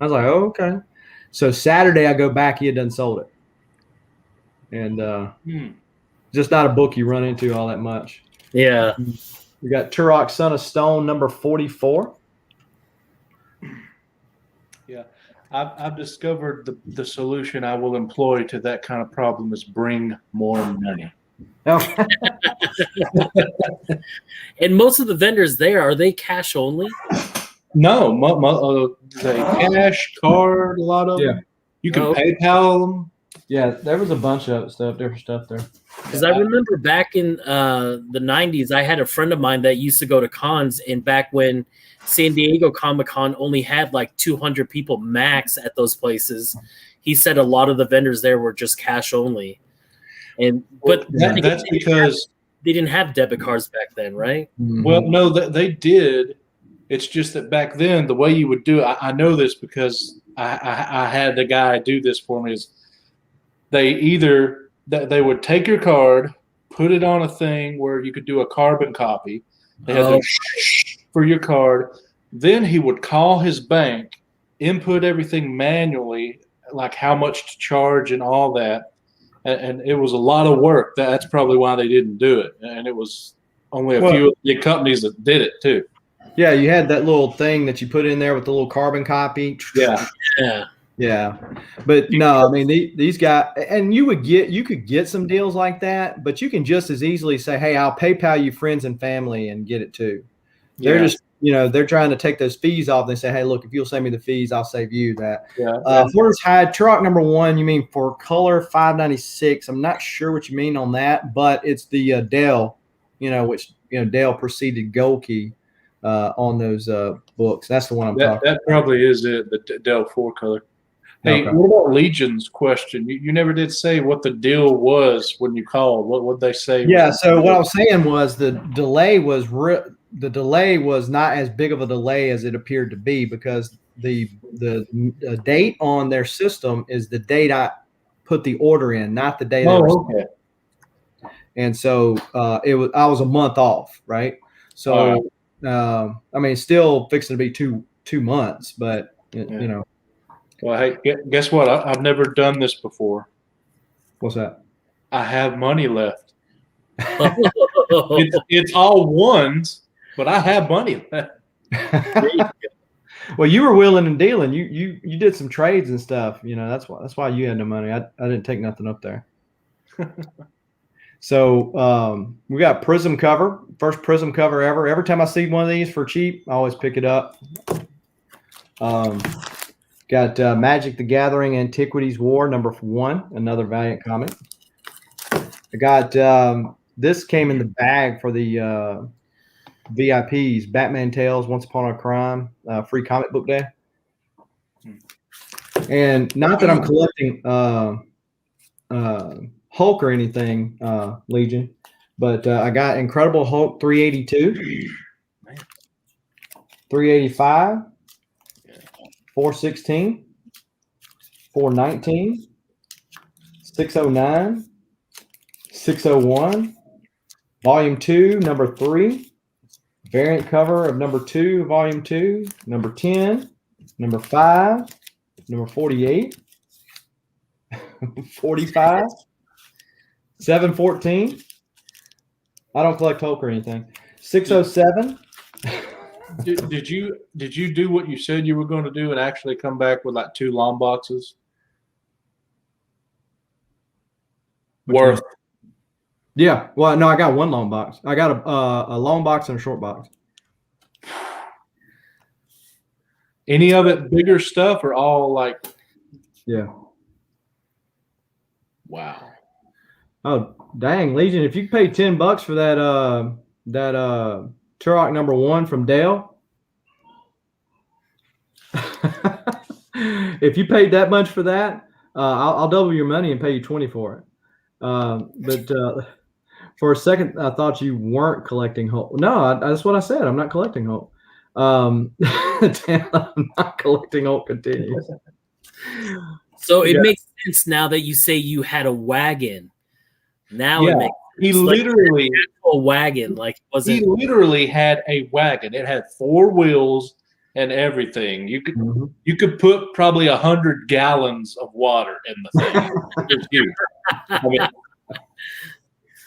I was like, oh, okay. So Saturday I go back, he had done sold it. And just not a book you run into all that much. Yeah. We got Turok, Son of Stone, number 44. Yeah, I've discovered the solution I will employ to that kind of problem is bring more money. Oh. And most of the vendors there, are they cash only? No, they cash, card, a lot of them. You can PayPal them. Yeah, there was a bunch of different stuff there. Because I remember back in the 90s, I had a friend of mine that used to go to cons, and back when San Diego Comic-Con only had like 200 people max at those places, he said a lot of the vendors there were just cash only. But that's because they didn't have debit cards back then, right? Well, no, they did. It's just that back then, the way you would do it, I know this because I had the guy do this for me, is they would take your card, put it on a thing where you could do a carbon copy. They had for your card. Then he would call his bank, input everything manually, like how much to charge and all that. And it was a lot of work. That's probably why they didn't do it. And it was only a few of the companies that did it too. Yeah, you had that little thing that you put in there with the little carbon copy. Yeah. But no, I mean these guys, and you could get some deals like that, but you can just as easily say, hey, I'll PayPal you friends and family and get it too. They're just, they're trying to take those fees off. They say, hey, look, if you'll send me the fees, I'll save you that. Florida's Hyde, Turok number 1, you mean for color $5.96. I'm not sure what you mean on that, but it's the Dale, which Dale preceded Golki on those books. That's the one I'm talking about. That probably is it, the Dell 4 color. Hey, what about Legion's question? You never did say what the deal was when you called. What would they say? Yeah, so what I was saying was the delay was not as big of a delay as it appeared to be, because the date on their system is the date I put the order in, not the date. Okay. And so I was a month off, right? So I mean, still fixing to be two months, but Well, hey, guess what? I've never done this before. What's that? I have money left. it's all ones, but I have money left. Well, you were wheeling and dealing. You did some trades and stuff. That's why you had no money. I didn't take nothing up there. So we got Prism cover, first Prism cover ever. Every time I see one of these for cheap, I always pick it up. Got Magic the Gathering Antiquities War number 1, another Valiant comic. I got this came in the bag for the VIPs, Batman Tales, Once Upon a Crime, free comic book day. And not that I'm collecting Hulk or anything, Legion, but I got Incredible Hulk 382, 385, 416, 419, 609, 601, Volume 2, number 3, variant cover of number 2, Volume 2, number 10, number 5, number 48, 45, 714. I don't collect Hulk or anything. 607. Did you do what you said you were going to do and actually come back with like 2 long boxes? Worth. Yeah. Well, no, I got 1 long box. I got a long box and a short box. Any of it bigger stuff or all like? Yeah. Wow. Oh, dang, Legion! If you paid $10 for that Turok number 1 from Dale, If you paid that much for that, I'll double your money and pay you 20 for it. But for a second, I thought you weren't collecting Hulk. No, that's what I said. I'm not collecting Hulk. I'm not collecting Hulk continues. So it makes sense now that you say you had a wagon. Now Yeah. it makes He sense. Like, literally a wagon. Like he literally had a wagon. It had 4 wheels and everything. You could put probably 100 gallons of water in the thing. It's huge. I mean,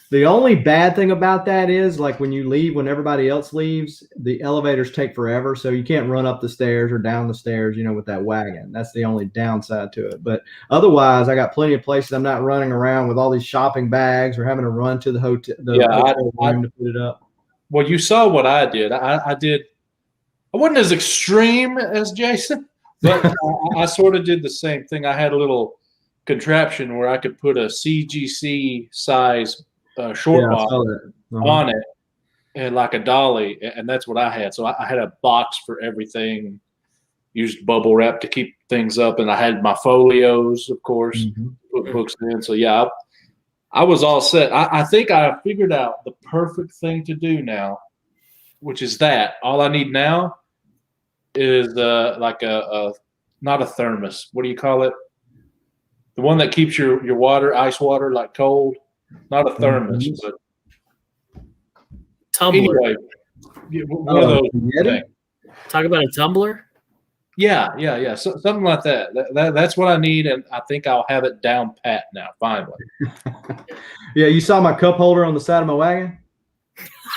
The only bad thing about that is, like, when you leave, when everybody else leaves, the elevators take forever. So you can't run up the stairs or down the stairs, with that wagon. That's the only downside to it. But otherwise, I got plenty of places. I'm not running around with all these shopping bags or having to run to the hotel, hotel room to put it up. Well, you saw what I did. I wasn't as extreme as Jason, but I sort of did the same thing. I had a little contraption where I could put a CGC size short bottle on it, and like a dolly, and that's what I had. So I had a box for everything, used bubble wrap to keep things up, and I had my folios, of course, put books in. So yeah, I was all set. I think I figured out the perfect thing to do now, which is that all I need now is like a not a thermos. What do you call it? The one that keeps your water, ice water, like cold. Not a thermos, but tumbler. Anyway, one of those things. Talk about a tumbler. Yeah. So, something like that. That's what I need, and I think I'll have it down pat now. Finally. Yeah, you saw my cup holder on the side of my wagon?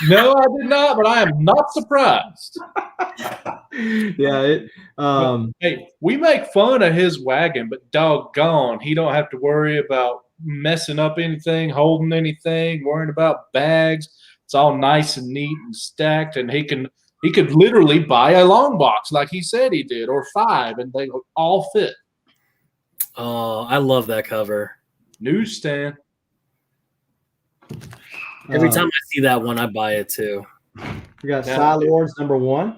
No, I did not, but I am not surprised. Yeah. Hey, we make fun of his wagon, but doggone, he don't have to worry about messing up anything, holding anything, worrying about bags. It's all nice and neat and stacked, and he could literally buy a long box like he said he did, or 5, and they all fit. Oh, I love that cover. Newsstand. Every time I see that one, I buy it too. We got Psylords #1,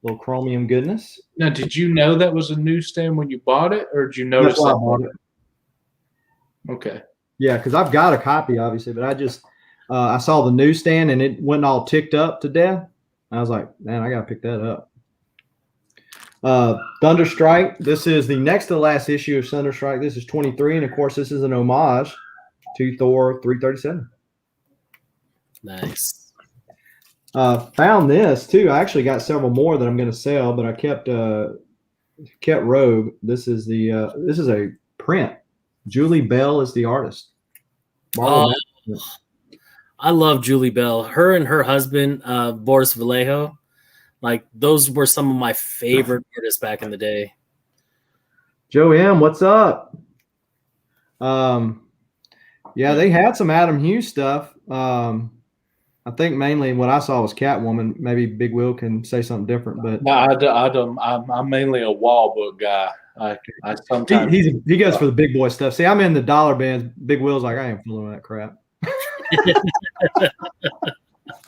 little chromium goodness. Now, did you know that was a newsstand when you bought it, or did you notice that? I bought it. Okay. Yeah, because I've got a copy, obviously, but I just I saw the newsstand and it went all ticked up to death. I was like, man, I got to pick that up. Thunderstrike. This is the next to the last issue of Thunderstrike. This is 23, and of course, this is an homage to Thor 337. Nice. Found this too. I actually got several more that I'm going to sell, but I kept Rogue. This is a print. Julie Bell is the artist. I love Julie Bell. Her and her husband, Boris Vallejo, like those were some of my favorite artists back in the day. Joe M, what's up? Yeah, they had some Adam Hughes stuff. I think mainly what I saw was Catwoman. Maybe Big Will can say something different, but no, I don't. I'm mainly a wall book guy. I sometimes he goes for the big boy stuff. See, I'm in the dollar bins. Big Will's like, I ain't fooling with that crap.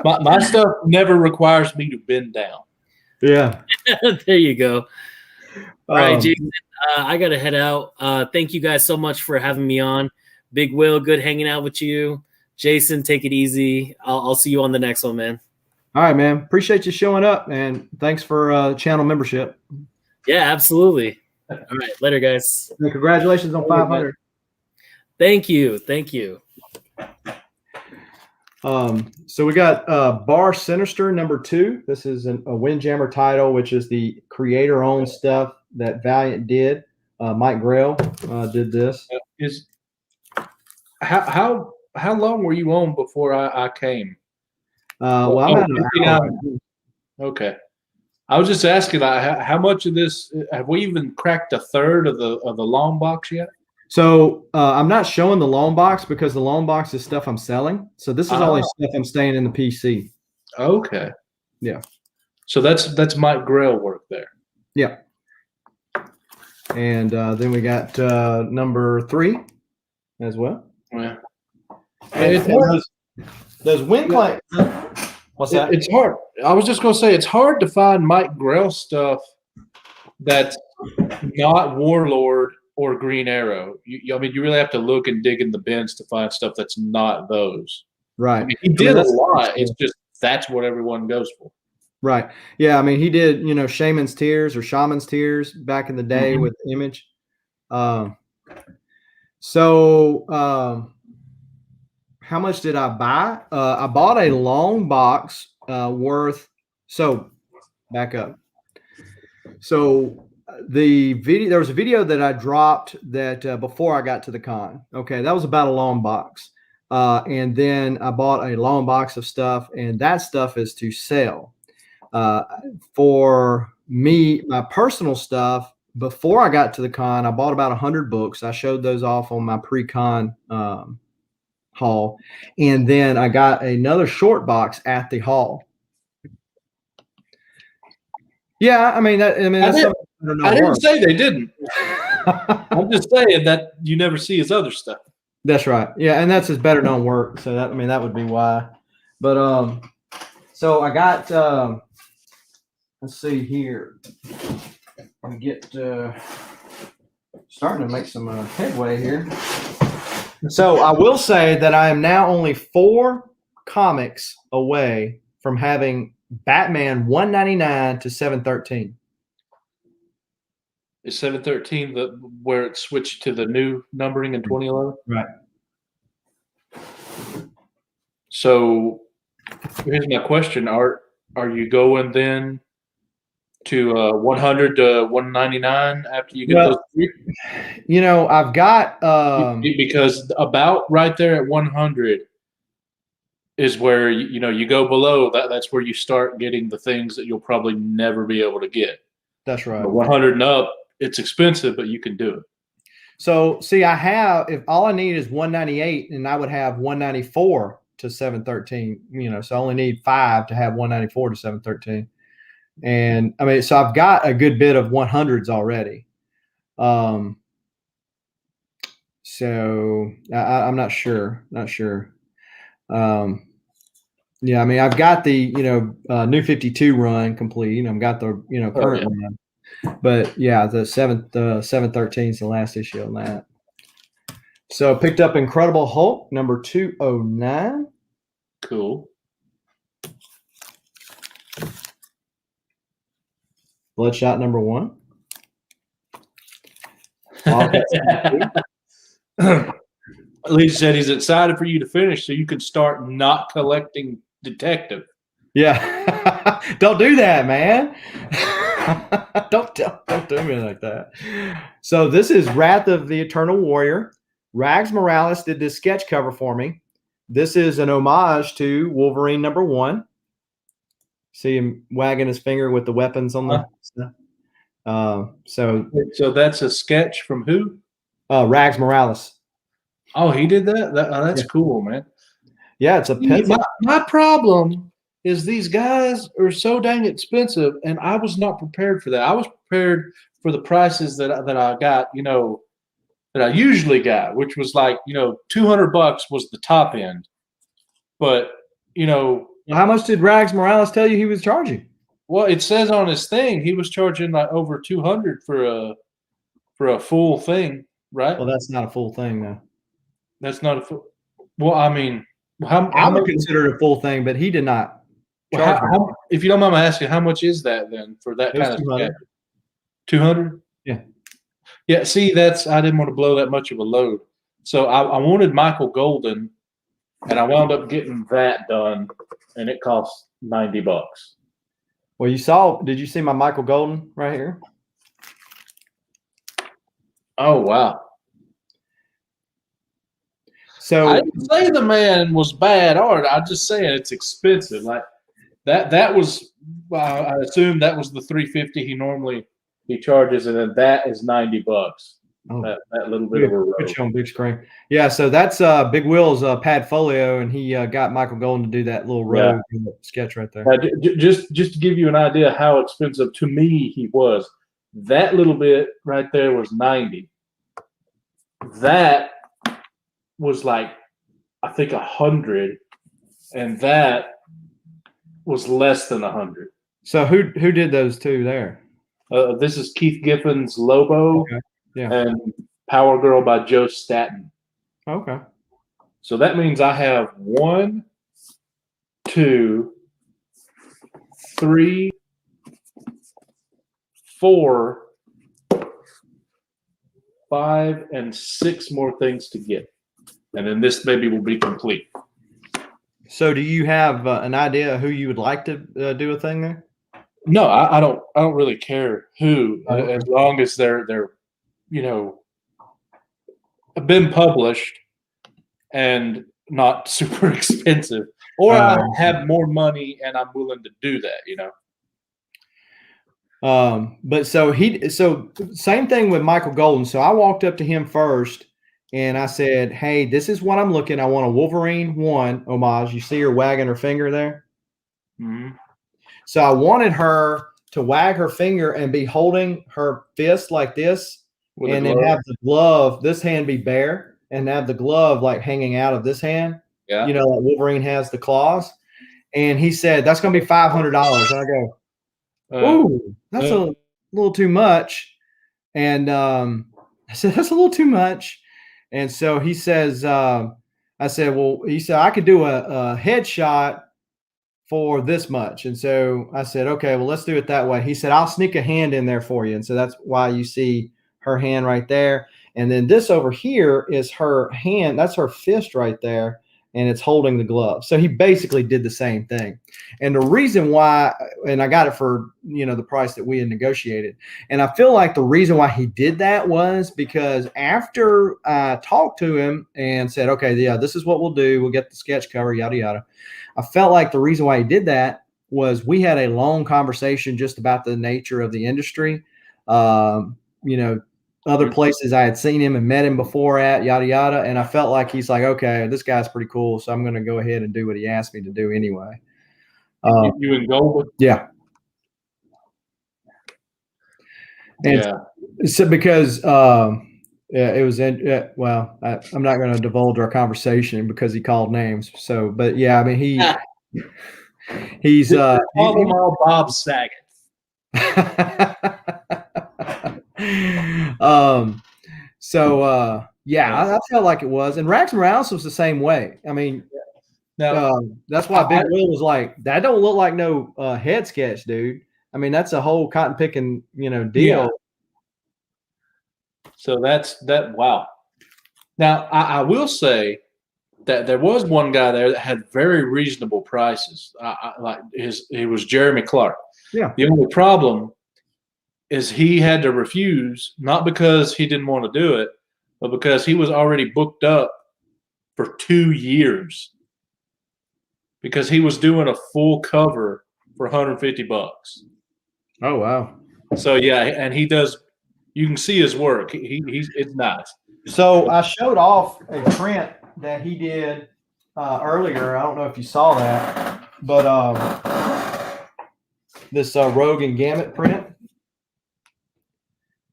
my stuff never requires me to bend down. Yeah. There you go. All right, Jason, I got to head out. Thank you guys so much for having me on. Big Will, good hanging out with you. Jason, take it easy. I'll see you on the next one, man. All right, man. Appreciate you showing up, and thanks for channel membership. Yeah, absolutely. All right, later, guys. And congratulations on 500. Thank you. So we got Bar Sinister #2. This is a Windjammer title, which is the creator-owned stuff that Valiant did. Mike Grell did this. How long were you on before I came? Well, I'm at an hour. Okay. I was just asking, how much of this have we even cracked a third of the long box yet? So I'm not showing the long box because the long box is stuff I'm selling. So this is only stuff I'm staying in the PC. Okay. Yeah. So that's Mike Grell work there. Yeah. And then we got #3 as well. Yeah. Those wind clamp. What's that? It's hard. I was just going to say it's hard to find Mike Grell stuff that's not Warlord or Green Arrow. I mean, you really have to look and dig in the bins to find stuff that's not those. Right. I mean, he did a lot. It's just that's what everyone goes for. Right. Yeah. I mean, he did, Shaman's Tears or Shaman's Tears back in the day Mhm. with Image. How much did I buy? I bought a long box worth. So back up. So there was a video that I dropped that before I got to the con. Okay. That was about a long box. And then I bought a long box of stuff, and that stuff is to sell. For me, my personal stuff, before I got to the con, I bought about 100 books. I showed those off on my pre-con haul. And then I got another short box at the hall. Yeah, I mean, that's something I didn't say they didn't. I'm just saying that you never see his other stuff. That's right. Yeah, and that's his better known work. So that would be why. But so I got let's see here. I get starting to make some headway here. So I will say that I am now only 4 comics away from having Batman 199 to 713. Is 713 where it switched to the new numbering in 2011? Right. So here's my question: Are you going then to 100 to 199 after you get those 3? I've got because about right there at 100 is where you go below that. That's where you start getting the things that you'll probably never be able to get. That's right. But 100 and up, it's expensive, but you can do it. So see, if all I need is 198, and I would have 194 to 713. So I only need 5 to have 194 to 713. And I mean, so I've got a good bit of 100s already. So I'm not sure. Yeah, I mean, I've got the new 52 run complete. I've got the current run, but yeah, the 713 is the last issue on that. So I picked up Incredible Hulk number 209. Cool. Bloodshot number 1. Lee said he's excited for you to finish so you can start not collecting Detective. Yeah. Don't do that, man. Don't do me like that. So this is Wrath of the Eternal Warrior. Rags Morales did this sketch cover for me. This is an homage to Wolverine number 1. See him wagging his finger with the weapons on the So that's a sketch from who? Rags Morales. Oh, he did that? That's cool, man. Yeah, it's a pencil. My problem is these guys are so dang expensive, and I was not prepared for that. I was prepared for the prices that I got, that I usually got, which was like, $200 was the top end. But, how much did Rags Morales tell you he was charging? Well, it says on his thing he was charging like over $200 for a full thing, right? Well, that's not a full thing, though. That's not a full. Well, I mean, I would consider it a full thing, but he did not. If you don't mind me asking, how much is that then for that kind of sketch? 200? Yeah. Yeah. See, I didn't want to blow that much of a load, so I wanted Michael Golden, and I wound up getting that done, and it cost $90. Well, did you see my Michael Golden right here? Oh, wow. So I didn't say the man was bad art. I'm just saying it's expensive. Like that was, I assume that was the $350 he charges, and then that is $90. Oh, that little bit of a road. Put you on big screen. Yeah, so that's Big Will's Padfolio, and he got Michael Golden to do that little road sketch right there. Just to give you an idea how expensive to me he was, that little bit right there was $90. That was like, I think 100, and that was less than 100. So who did those two there? This is Keith Giffen's Lobo Okay. Yeah. and Power Girl by Joe Staton. Okay. So that means I have 1, 2, 3, 4, 5, and 6 more things to get. And then this baby will be complete. So do you have an idea who you would like to do a thing there? No, I don't really care who, Okay. as long as they're been published and not super expensive, or I have more money and I'm willing to do that. But so same thing with Michael Golden. So I walked up to him first and I said, "Hey, this is what I'm looking. I want a Wolverine 1 homage. You see her wagging her finger there?" Mm-hmm. So I wanted her to wag her finger and be holding her fist like this, and then have the glove, this hand be bare, and have the glove like hanging out of this hand. Yeah. Like Wolverine has the claws. And he said, "That's going to be $500. And I go, "Ooh, that's a little too much." And I said, "That's a little too much." And so he says, I said, "Well," he said, "I could do a headshot for this much." And so I said, "Okay, well, let's do it that way." He said, "I'll sneak a hand in there for you." And so that's why you see her hand right there. And then this over here is her hand. That's her fist right there. And it's holding the glove. So he basically did the same thing. And the reason why, and I got it for, the price that we had negotiated. And I feel like the reason why he did that was because after I talked to him and said, "Okay, yeah, this is what we'll do. We'll get the sketch cover, yada, yada." I felt like the reason why he did that was we had a long conversation just about the nature of the industry. Other places I had seen him and met him before at, yada, yada. And I felt like he's like, "Okay, this guy's pretty cool. So I'm going to go ahead and do what he asked me to do anyway." You in Golden? Yeah. And so because it was I'm not going to divulge our conversation because he called names. So, but yeah, I mean, he's call them all Bob Saget. I felt like it was, and Rags Morales was the same way. I mean, that's why Big Will was like, "That don't look like no head sketch, dude." I mean, that's a whole cotton picking, deal. Yeah. So that's that. Wow. Now I will say that there was one guy there that had very reasonable prices. It was Jeremy Clark. Yeah. The only problem is he had to refuse, not because he didn't want to do it, but because he was already booked up for 2 years. Because he was doing a full cover for $150. Oh wow! So yeah, and he does. You can see his work. It's nice. So I showed off a print that he did earlier. I don't know if you saw that, but this Rogue and Gamut print,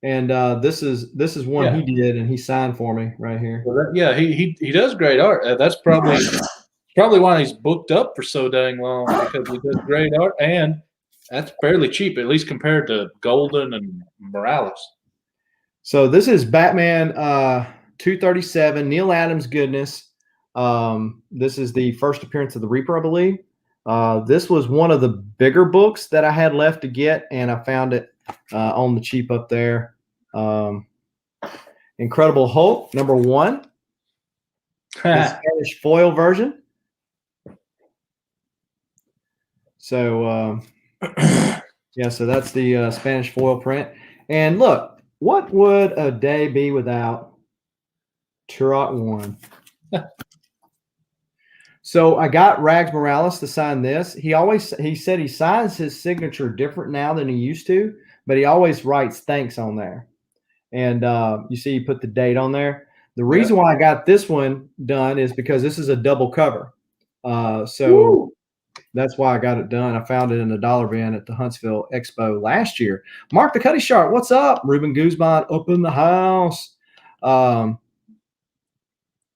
and this is one he did, and he signed for me right here. Well, he does great art. That's probably why he's booked up for so dang long, because he does great art, and that's fairly cheap, at least compared to Golden and Morales. So this is Batman 237, Neil Adams goodness. This is the first appearance of the Reaper, I believe. This was one of the bigger books that I had left to get, and I found it on the cheap up there. Incredible Hulk, #1. The Spanish foil version. So, so that's the Spanish foil print. And look, what would a day be without Turok 1? So I got Rags Morales to sign this. He said he signs his signature different now than he used to, but he always writes thanks on there. And you see, he put the date on there. The reason why I got this one done is because this is a double cover. So that's why I got it done. I found it in the dollar bin at the Hsv Expo last year. Mark the Cutty Shark, what's up? Ruben Guzman up in the house.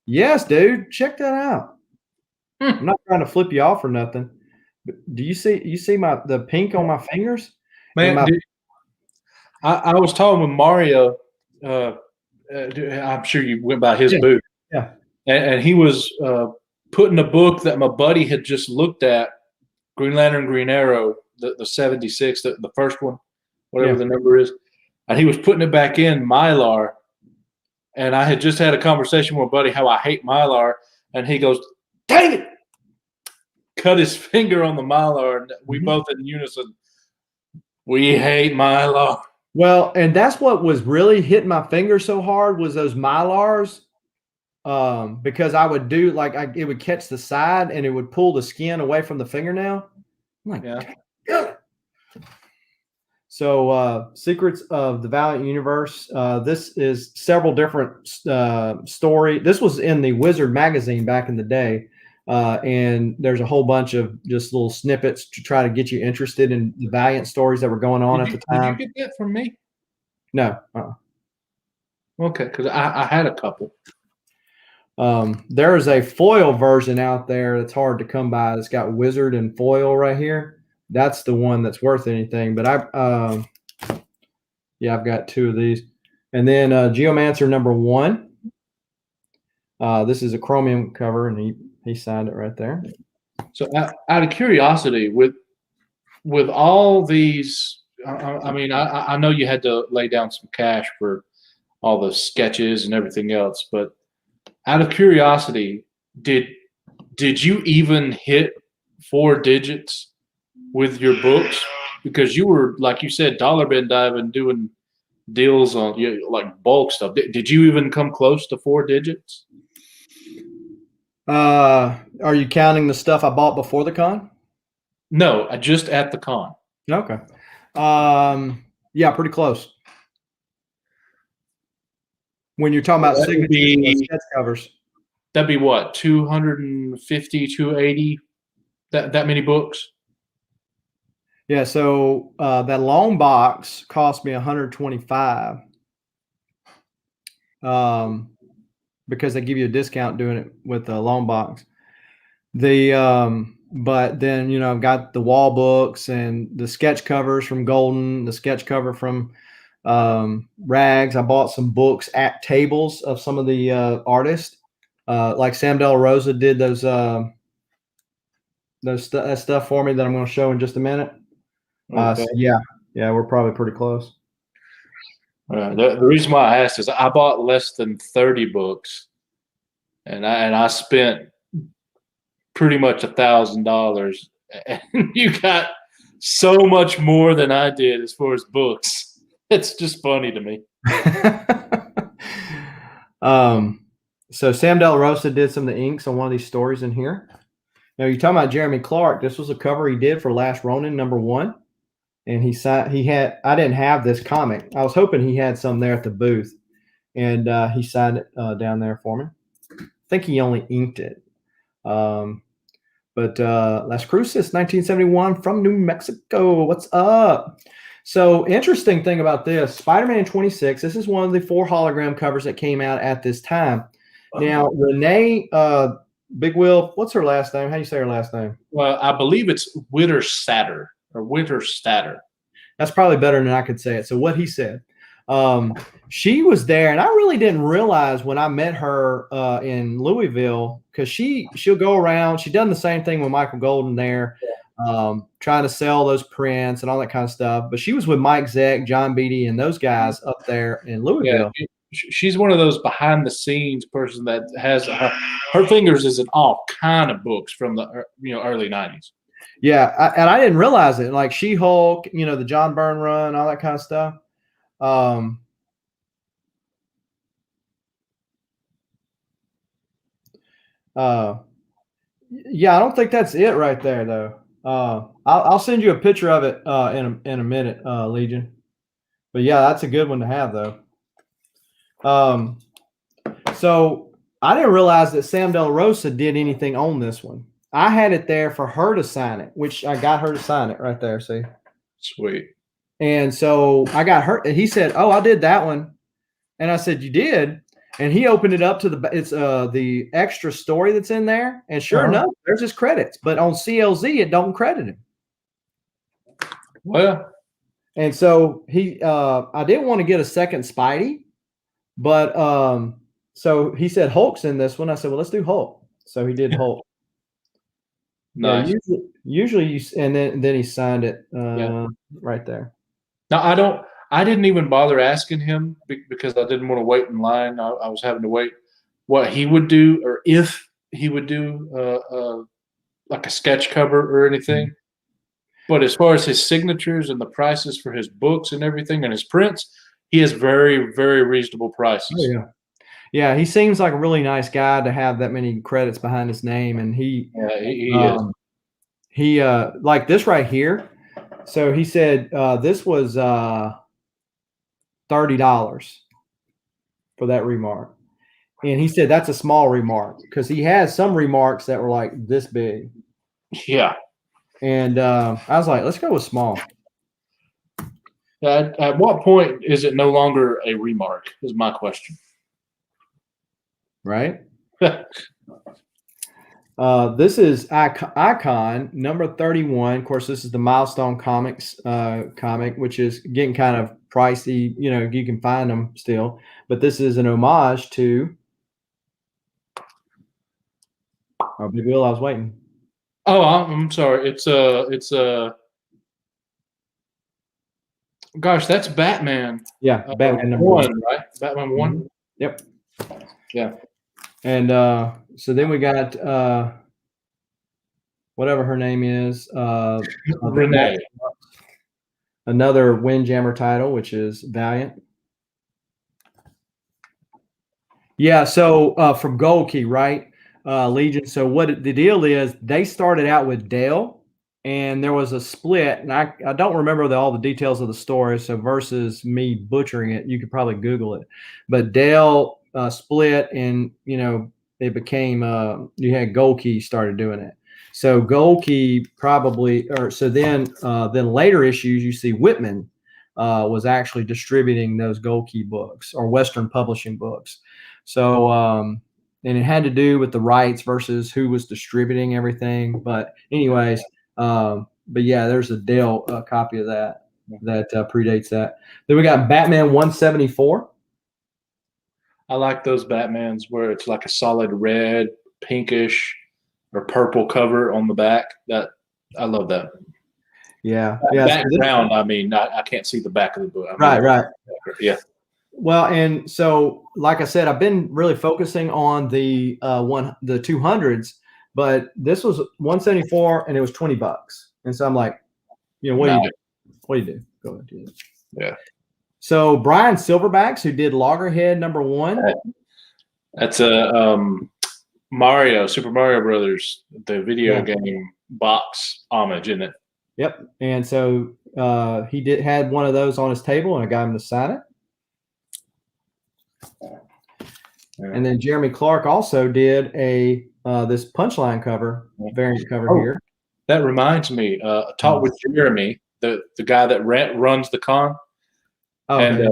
Yes, dude, check that out. I'm not trying to flip you off or nothing. But do you see the pink on my fingers? Man, I was talking with Mario. I'm sure you went by his booth. Yeah. And he was putting a book that my buddy had just looked at, Green Lantern, Green Arrow, the 76, the first one, whatever the number is. And he was putting it back in Mylar. And I had just had a conversation with my buddy how I hate Mylar. And he goes, dang it! Cut his finger on the Mylar. And we both in unison, we hate Mylar. Well, and that's what was really hitting my finger so hard was those Mylars. Because I would do it would catch the side and it would pull the skin away from the fingernail. I'm like, yeah. So, Secrets of the Valiant Universe. This is several different story. This was in the Wizard magazine back in the day. And there's a whole bunch of just little snippets to try to get you interested in the Valiant stories that were going on at the time. Did you get that from me? No. Okay, because I had a couple. There is a foil version out there that's hard to come by. It's got Wizard and foil right here. That's the one that's worth anything. But I've got two of these. And then Geomancer #1. This is a chromium cover, and he signed it right there. So out of curiosity, with all these, I know you had to lay down some cash for all the sketches and everything else, but out of curiosity, did you even hit 4 digits with your books? Because you were, like you said, dollar bin diving, doing deals on like bulk stuff. Did you even come close to 4 digits? Are you counting the stuff I bought before the con? No, just at the con. Okay. Yeah, pretty close. When you're talking about signatures, sketch covers, that'd be what, 250, 280, that many books? Yeah. So that long box cost me $125. Because they give you a discount doing it with the long box. But then I've got the wall books and the sketch covers from Golden, the sketch cover from Rags. I bought some books at tables of some of the artists, like Sam De La Rosa did that stuff for me that I'm going to show in just a minute. Okay. So yeah, we're probably pretty close. The reason why I asked is I bought less than 30 books, and I spent pretty much $1,000, and you got so much more than I did as far as books. It's just funny to me. So Sam De La Rosa did some of the inks on one of these stories in here. Now you're talking about Jeremy Clark. This was a cover he did for Last Ronin #1. And I didn't have this comic. I was hoping he had some there at the booth. And he signed it down there for me. I think he only inked it. But Las Cruces, 1971 from New Mexico. What's up? So interesting thing about this, Spider-Man 26. This is one of the 4 hologram covers that came out at this time. Now, Renee Big Will, what's her last name? How do you say her last name? Well, I believe it's Winterstatter. Or Winterstatter. That's probably better than I could say it. So what he said, she was there, and I really didn't realize when I met her in Louisville, because she'll go around. She done the same thing with Michael Golden there, trying to sell those prints and all that kind of stuff. But she was with Mike Zeck, John Beatty, and those guys up there in Louisville. Yeah, she's one of those behind the scenes person that has her fingers is in all kind of books from the early 90s. Yeah, and I didn't realize it. Like She-Hulk, the John Byrne run, all that kind of stuff. Yeah, I don't think that's it right there, though. I'll send you a picture of it in a minute, Legion. But yeah, that's a good one to have, though. So I didn't realize that Sam De La Rosa did anything on this one. I had it there for her to sign it, which I got her to sign it right there. See? Sweet. And so I got her, and he said, "Oh, I did that one." And I said, "You did?" And he opened it up to the extra story that's in there. And sure enough, there's his credits. But on CLZ, it don't credit him. Well, And so I didn't want to get a second Spidey, but so he said Hulk's in this one. I said, well, let's do Hulk. So he did Hulk. Nice. Yeah, usually you, and then he signed it right there. Now I didn't even bother asking him because I didn't want to wait in line. I was having to wait what he would do, or if he would do like a sketch cover or anything. But as far as his signatures and the prices for his books and everything and his prints, he has very, very reasonable prices. Oh, yeah. Yeah, he seems like a really nice guy to have that many credits behind his name. And he is. He like this right here. So he said this was $30 for that remark. And he said that's a small remark because he has some remarks that were like this big. Yeah. And I was like, let's go with small. At what point is it no longer a remark is my question. Right? This is Icon number 31. Of course, this is the Milestone Comics comic, which is getting kind of pricey. You know, you can find them still. But this is an homage to Big Will. I was waiting. Oh, I'm sorry. It's gosh, that's Batman. Yeah, Batman number 1, right? Batman 1. Mm-hmm. Yep. Yeah. And so then we got whatever her name is, Renee. Another Windjammer title, which is Valiant. Yeah, so from Gold Key, right? Legion. So what the deal is, they started out with Dale, and there was a split, and I don't remember all the details of the story. So versus me butchering it, you could probably Google it. But Dale split, and it became you had Gold Key started doing it. So Gold Key probably, or so then later issues you see Whitman was actually distributing those Gold Key books or Western Publishing books. So and it had to do with the rights versus who was distributing everything. But anyways, but yeah, there's a Dale copy of that predates that. Then we got Batman 174. I like those Batmans where it's like a solid red, pinkish, or purple cover on the back. That I love that. Yeah, background. I mean, I can't see the back of the book. Right. Yeah. Well, and so, like I said, I've been really focusing on the 200s, but this was 174 and it was $20. And so I'm like, what do you do? What do you do? Go ahead. Do this. Yeah. So Brian Silverbacks, who did Loggerhead number 1. That's a Super Mario Brothers, the video game box homage, isn't it? Yep. And so he had one of those on his table, and I got him to sign it. Yeah. And then Jeremy Clark also did this Punchline cover, variant cover here. That reminds me, talk with Jeremy, the guy that runs the con. Oh, and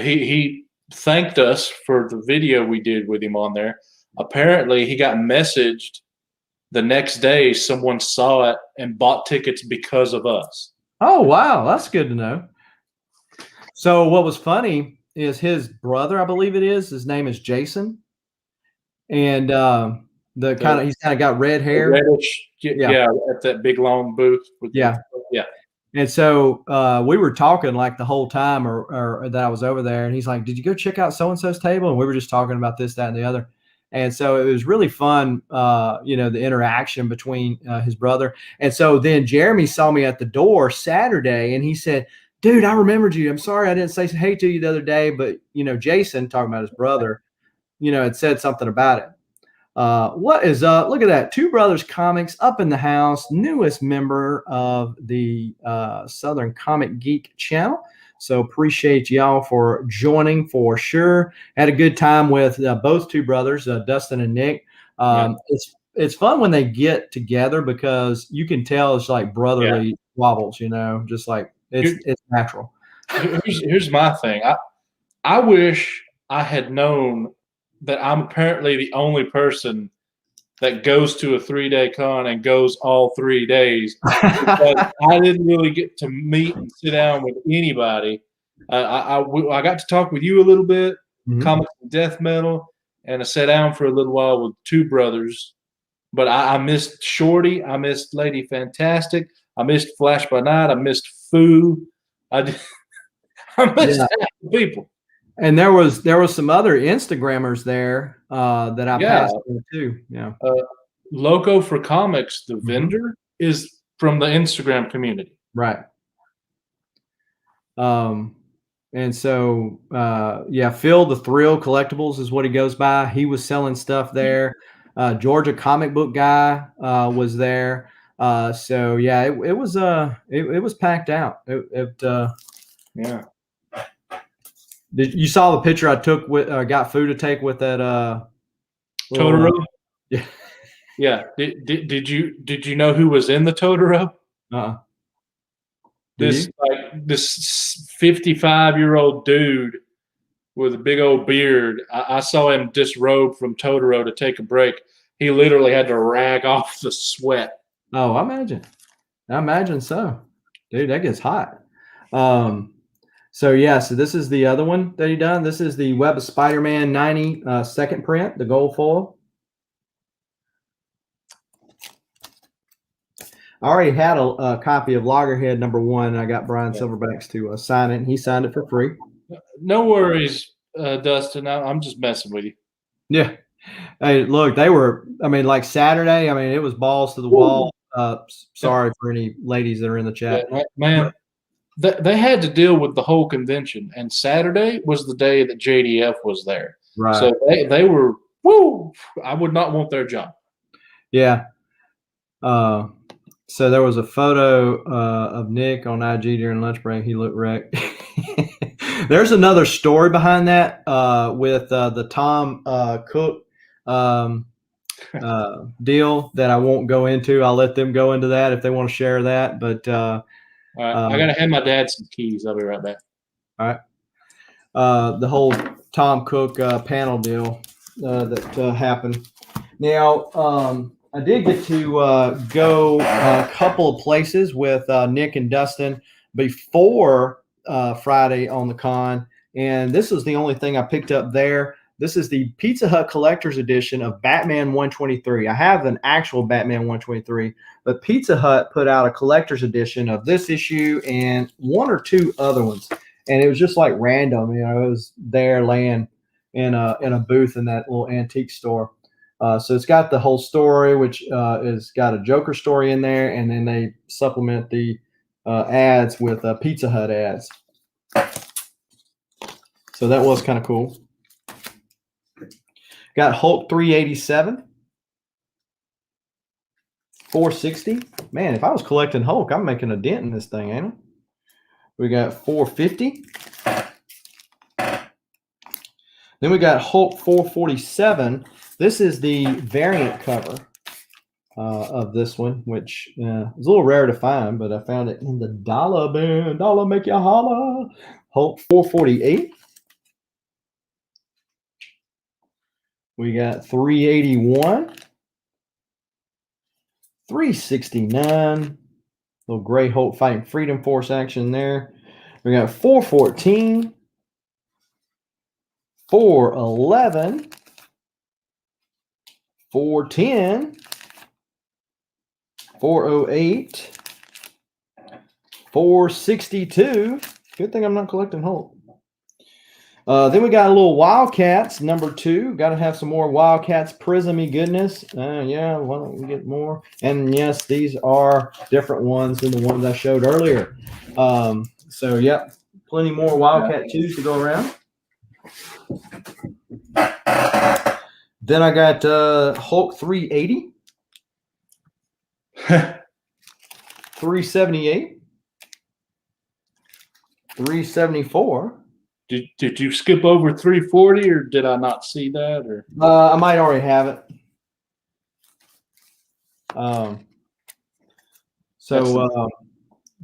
he thanked us for the video we did with him on there. Apparently, he got messaged the next day. Someone saw it and bought tickets because of us. Oh, wow. That's good to know. So what was funny is his brother, I believe it is, his name is Jason. And he's kind of got red hair. Reddish, yeah, at that big long booth. Yeah. And so we were talking like the whole time or that I was over there. And he's like, did you go check out so-and-so's table? And we were just talking about this, that, and the other. And so it was really fun, the interaction between his brother. And so then Jeremy saw me at the door Saturday and he said, dude, I remembered you. I'm sorry I didn't say hey to you the other day. But, Jason, talking about his brother, had said something about it. What is up? Look at that. Two Brothers Comics up in the house, newest member of the Southern Comic Geek channel. So appreciate y'all for joining for sure. Had a good time with both two brothers, Dustin and Nick. It's fun when they get together because you can tell it's like brotherly wobbles, just like it's natural. Here's my thing. I wish I had known that I'm apparently the only person that goes to a 3-day con and goes all 3 days. But I didn't really get to meet and sit down with anybody. I got to talk with you a little bit, comics and death metal, and I sat down for a little while with two brothers. But I missed Shorty. I missed Lady Fantastic. I missed Flash by Night. I missed Foo. I missed people. And there was some other Instagrammers there that I passed on too. Yeah. Loco for Comics, the vendor, is from the Instagram community. Right. And so Phil the Thrill Collectibles is what he goes by. He was selling stuff there. Georgia Comic Book Guy was there. So yeah, it was packed out. You saw the picture I took with got Foo to take with that Totoro? Yeah. Yeah. Did you know who was in the Totoro? This 55-year-old dude with a big old beard. I saw him disrobe from Totoro to take a break. He literally had to rag off the sweat. Oh, I imagine so. Dude, that gets hot. So this is the other one that he done. This is the Web of Spider-Man 90 second print, the gold foil. I already had a copy of Loggerhead #1, and I got Brian Silverbacks to sign it, and he signed it for free. No worries, Dustin. I'm just messing with you. Yeah. Hey, look, they were, like Saturday, it was balls to the wall. Sorry for any ladies that are in the chat. Yeah, man, they had to deal with the whole convention, and Saturday was the day that JDF was there. Right. So they were, woo, I would not want their job. Yeah. So there was a photo of Nick on IG during lunch break. He looked wrecked. There's another story behind that with the Tom Cook deal that I won't go into. I'll let them go into that if they want to share that. But all right, I got to hand my dad some keys. I'll be right back. All right. The whole Tom Cook panel deal that happened. Now, I did get to go a couple of places with Nick and Dustin before Friday on the con, and this was the only thing I picked up there. This is the Pizza Hut Collector's Edition of Batman 123. I have an actual Batman 123, but Pizza Hut put out a collector's edition of this issue and one or two other ones, and it was just like random. It was there laying in a booth in that little antique store. So it's got the whole story, which is got a Joker story in there, and then they supplement the ads with Pizza Hut ads. So that was kind of cool. Got Hulk 387, 460. Man, if I was collecting Hulk, I'm making a dent in this thing, ain't I? We got 450. Then we got Hulk 447. This is the variant cover of this one, which is a little rare to find, but I found it in the dollar bin. Dollar make you holla. Hulk 448. We got 381. 369. Little gray Hulk fighting Freedom Force action there. We got 414. 411. 410, 408, 462. Good thing I'm not collecting Hulk. Then we got a little Wildcats #2. Got to have some more Wildcats Prism-y goodness. Yeah, why don't we get more? And yes, these are different ones than the ones I showed earlier. So, yep, plenty more Wildcat 2s to go around. Then I got Hulk 380, 378, 374. Did you skip over 340, or did I not see that? Or I might already have it.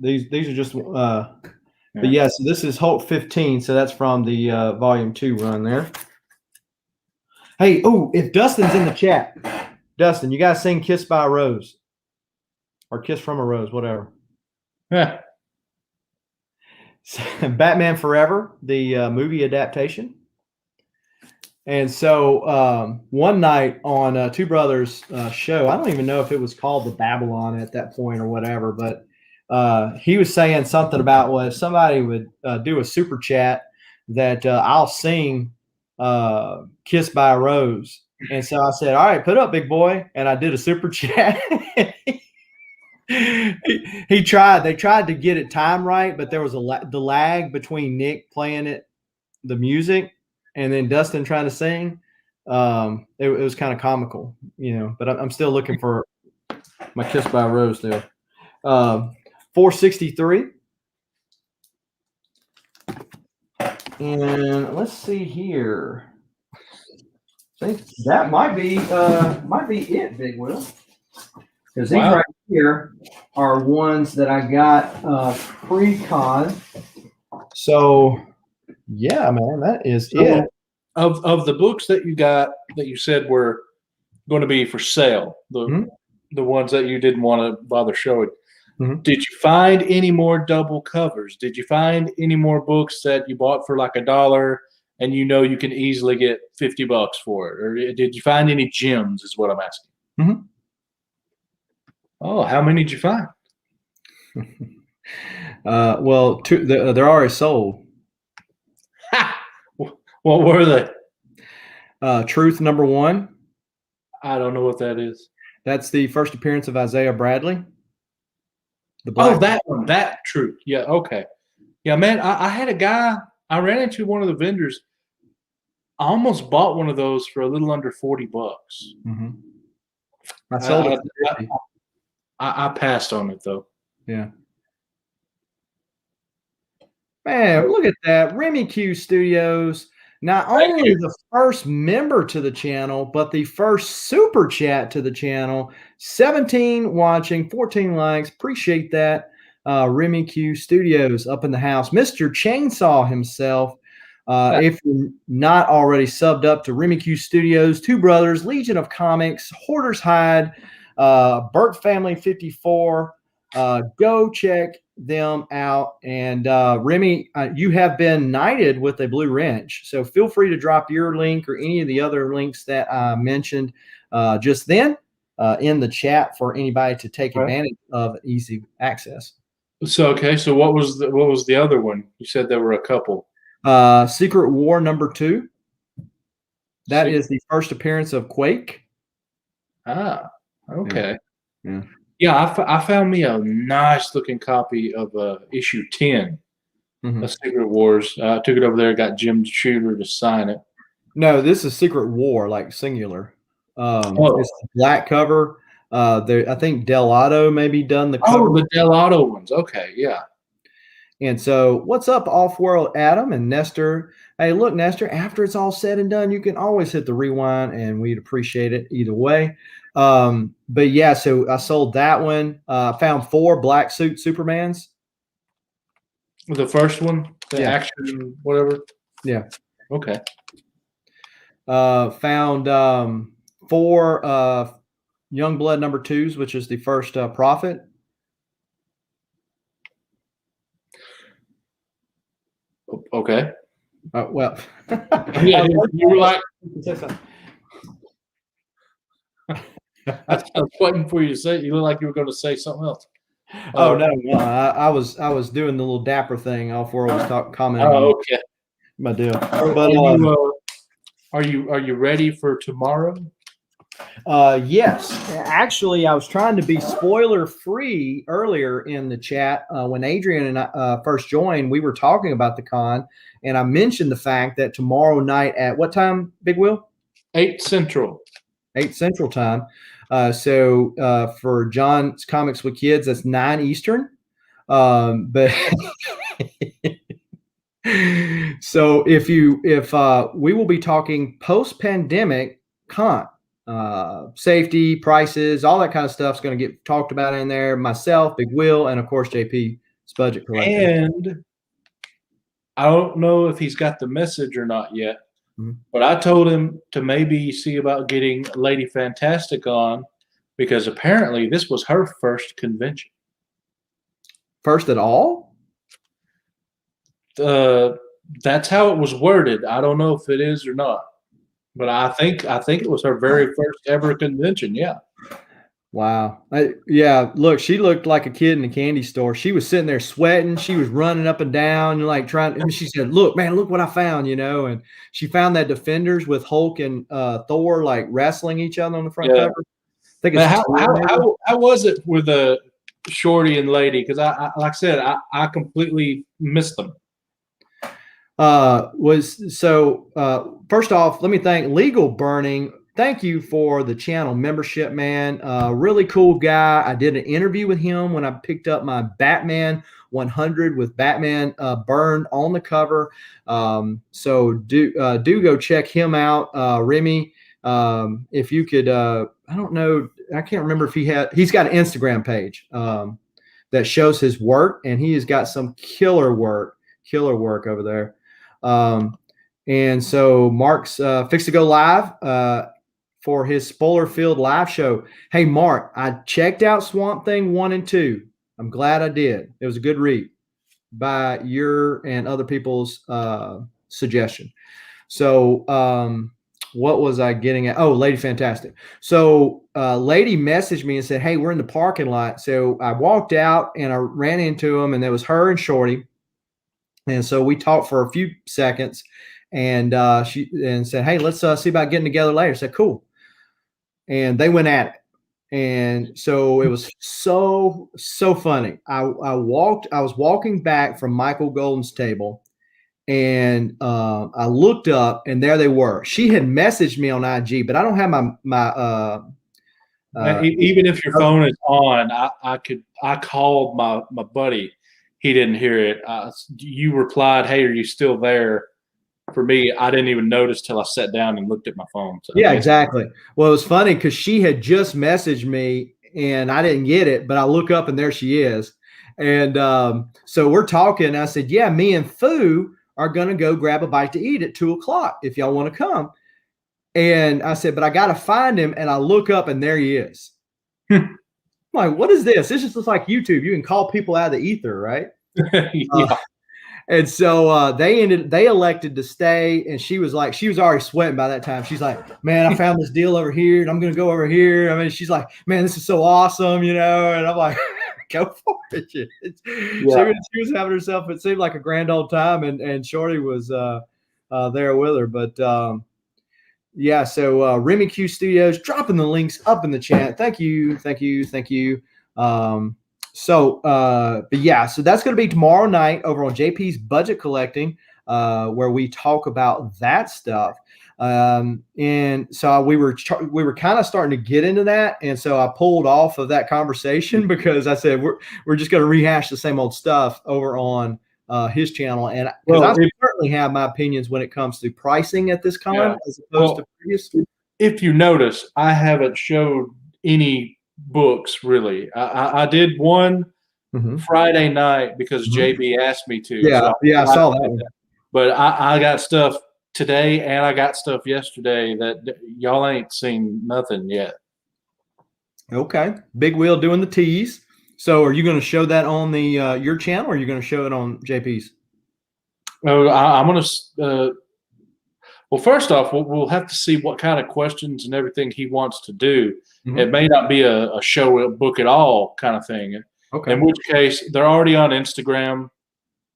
These are just but yeah. So this is Hulk 15. So that's from the Volume 2 run there. Hey, if Dustin's in the chat, Dustin, you guys sing "Kiss by a Rose" or "Kiss from a Rose," whatever. Yeah. Batman Forever, the movie adaptation. And so one night on Two Brothers' show, I don't even know if it was called the Babylon at that point or whatever, but he was saying something about, well, if somebody would do a super chat that I'll sing "Kiss by a Rose." And so I said, all right, put up, big boy. And I did a super chat. They tried to get it time right, but there was the lag between Nick playing the music and then Dustin trying to sing. It was kind of comical, but I'm still looking for my "Kiss by a Rose" there. 463. And let's see here. I think that might be it, Big Will. Because these right here are ones that I got pre-con. So yeah, man, that is it. Of the books that you got that you said were going to be for sale, the ones that you didn't want to bother showing, did you find any more double covers? Did you find any more books that you bought for like $1 and you can easily get $50 for it? Or did you find any gems is what I'm asking. Oh, how many did you find? Well, they're already sold. What were they? Truth number 1. I don't know what that is. That's the first appearance of Isaiah Bradley. That one. That Truth. Yeah, okay. Yeah, man, I had a guy, I ran into one of the vendors. I almost bought one of those for a little under $40. I sold it for $50. I passed on it, though. Yeah. Man, look at that. Remy Q Studios. Not only the first member to the channel, but the first super chat to the channel. 17 watching, 14 likes. Appreciate that. Remy Q Studios up in the house. Mr. Chainsaw himself. If you're not already subbed up to Remy Q Studios, Two Brothers, Legion of Comics, Hoarder's Hide, Burt Family 54, go check them out. And Remy, you have been knighted with a blue wrench, so feel free to drop your link or any of the other links that I mentioned just then in the chat for anybody to take advantage of easy access. So what was the other one? You said there were a couple. Secret War number 2. That is the first appearance of Quake. Okay. Yeah, I found me a nice looking copy of issue 10 of Secret Wars. I took it over there, got Jim Shooter to sign it. No, this is Secret War, like singular. It's a black cover. I think Delato maybe done the cover. Oh, the Delato ones. Okay, yeah. And so, what's up, Off-World Adam and Nestor? Hey, look, Nestor, after it's all said and done, you can always hit the rewind, and we'd appreciate it either way. But yeah, so I sold that one. Found 4 black suit Supermans. The first one, action, whatever. Yeah. Okay. Found 4 Youngblood number 2s, which is the first Prophet. Okay. Well, yeah, you were like, I was waiting for you to say. You look like you were going to say something else. Oh no, I was doing the little dapper thing. Off-World was commenting. Oh, okay. My deal. But are you ready for tomorrow? Yes, actually, I was trying to be spoiler free earlier in the chat when Adrian and I first joined. We were talking about the con, and I mentioned the fact that tomorrow night at what time, Big Will? 8 Central. 8 Central time. So for John's Comics with Kids, that's 9 Eastern. But so if we will be talking post-pandemic con. Safety, prices, all that kind of stuff is going to get talked about in there. Myself, Big Will, and of course JP's budget collector. And I don't know if he's got the message or not yet, Mhm. But I told him to maybe see about getting Lady Fantastic on because apparently this was her first convention. First at all? That's how it was worded. I don't know if it is or not, but I think it was her very first ever convention. Yeah. Wow. Yeah, look, she looked like a kid in a candy store. She was sitting there sweating. She was running up and down and like trying. And she said, "Look, man, look what I found," And she found that Defenders with Hulk and Thor like wrestling each other on the front cover. I think it's how was it with the Shorty and Lady? Because I like I said, I completely missed them. First off, let me thank Legal Burning. Thank you for the channel membership, man. Really cool guy. I did an interview with him when I picked up my Batman 100 with Batman burned on the cover. So do go check him out, Remy. If you could, I don't know, I can't remember if he's got an Instagram page that shows his work, and he has got some killer work over there. And so Mark's fixed to go live for his spoiler-filled live show. Hey, Mark, I checked out Swamp Thing 1 and 2. I'm glad I did. It was a good read by your and other people's suggestion. So what was I getting at? Oh, Lady Fantastic. So Lady messaged me and said, hey, we're in the parking lot. So I walked out and I ran into him, and there was her and Shorty. And so we talked for a few seconds, and she said, hey, let's see about getting together later. I said, cool. And they went at it. And so it was so funny. I was walking back from Michael Golden's table, and I looked up, and there they were. She had messaged me on IG, but I don't have my even if your phone is on, I called my buddy. He didn't hear it. You replied, hey, are you still there? For me, I didn't even notice till I sat down and looked at my phone. So yeah, exactly. Well, it was funny because she had just messaged me and I didn't get it, but I look up and there she is. And so we're talking. I said, yeah, me and Fu are going to go grab a bite to eat at 2:00 if y'all want to come. And I said, but I got to find him. And I look up and there he is. I'm like, what is this? This just looks like YouTube. You can call people out of the ether, right? Yeah. And so they elected to stay, and she was already sweating by that time. She's like, man, I found this deal over here, and I'm going to go over here. I mean, she's like, man, this is so awesome, And I'm like, go for it. She was having herself, it seemed like a grand old time, and Shorty was there with her. But yeah, so Remy Q Studios, dropping the links up in the chat. Thank you. But yeah, so that's going to be tomorrow night over on JP's Budget Collecting, where we talk about that stuff. And so we were kind of starting to get into that, and so I pulled off of that conversation because I said we're just going to rehash the same old stuff over on his channel, and because I certainly have my opinions when it comes to pricing at this con as opposed to previous. If you notice, I haven't showed any books really. I did one Friday night because JB asked me to. Yeah, so I saw that one. But I got stuff today and I got stuff yesterday that y'all ain't seen nothing yet. Okay, Big Wheel doing the tease. So are you going to show that on the your channel, or are you going to show it on JP's? Oh, I'm going to. Well, first off, we'll have to see what kind of questions and everything he wants to do. It may not be a show book at all kind of thing. Okay. In which case, they're already on Instagram,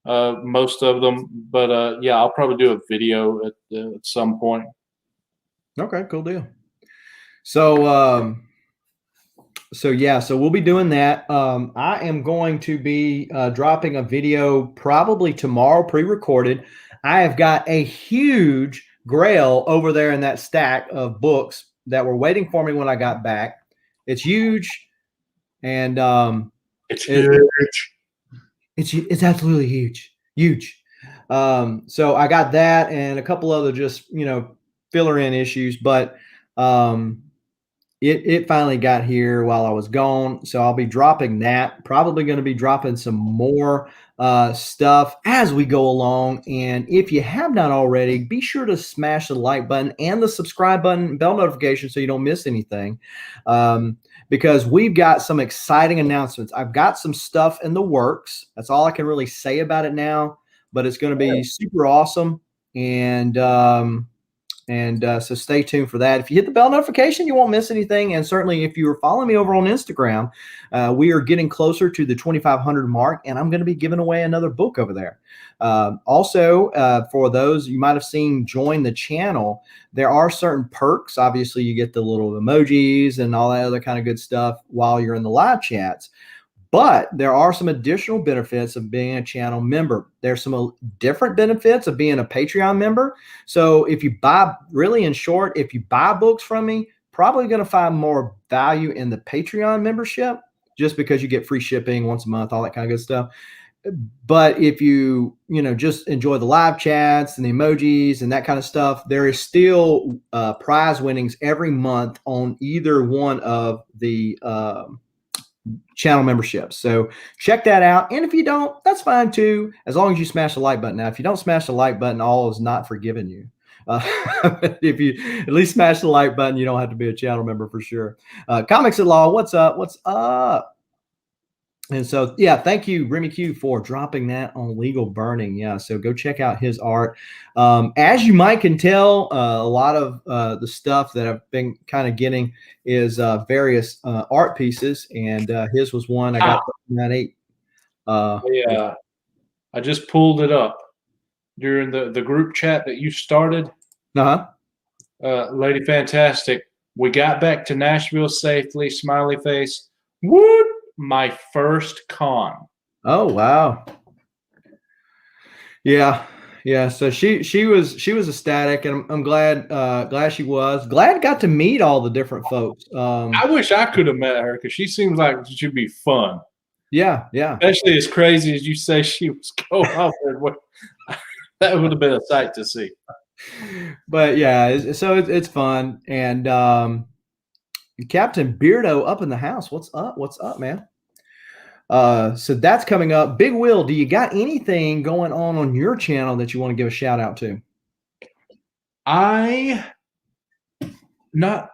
most of them. But yeah, I'll probably do a video at some point. Okay, cool deal. So so we'll be doing that. I am going to be dropping a video probably tomorrow, pre-recorded. I have got a huge grail over there in that stack of books that were waiting for me when I got back. It's huge, and it's huge. It's absolutely huge. So I got that and a couple other just filler in issues, but it finally got here while I was gone, so I'll be dropping that. Probably going to be dropping some more stuff as we go along. And if you have not already, be sure to smash the like button and the subscribe button, bell notification, so you don't miss anything. Because we've got some exciting announcements. I've got some stuff in the works. That's all I can really say about it now, but it's going to be super awesome. And so stay tuned for that. If you hit the bell notification, you won't miss anything. And certainly if you're following me over on Instagram, we are getting closer to the 2,500 mark, and I'm going to be giving away another book over there. Also, for those you might have seen join the channel, there are certain perks. Obviously, you get the little emojis and all that other kind of good stuff while you're in the live chats. But there are some additional benefits of being a channel member. There's some different benefits of being a Patreon member. So if you buy, really in short, if you buy books from me, probably going to find more value in the Patreon membership, just because you get free shipping once a month, all that kind of good stuff. But if you just enjoy the live chats and the emojis and that kind of stuff, there is still prize winnings every month on either one of the channel memberships. So check that out. And if you don't, that's fine too, as long as you smash the like button. Now, if you don't smash the like button, all is not forgiven you. If you at least smash the like button, you don't have to be a channel member for sure. Comics at Law, what's up? What's up? And so, yeah, thank you, Remy Q, for dropping that on Legal Burning. Yeah, so go check out his art. As you might can tell, a lot of the stuff that I've been kind of getting is various art pieces, and his was one I got that 8. Yeah, I just pulled it up during the group chat that you started. Lady Fantastic, we got back to Nashville safely, smiley face. Woot! My first con. Oh wow. Yeah. So she was ecstatic, and I'm glad she was. Glad got to meet all the different folks. I wish I could have met her, because she seems like she'd be fun. Yeah. Especially as crazy as you say she was going off there. That would have been a sight to see. But yeah, so it's fun. And Captain Beardo up in the house. What's up, man? So that's coming up. Big Will, do you got anything going on your channel that you want to give a shout out to? No.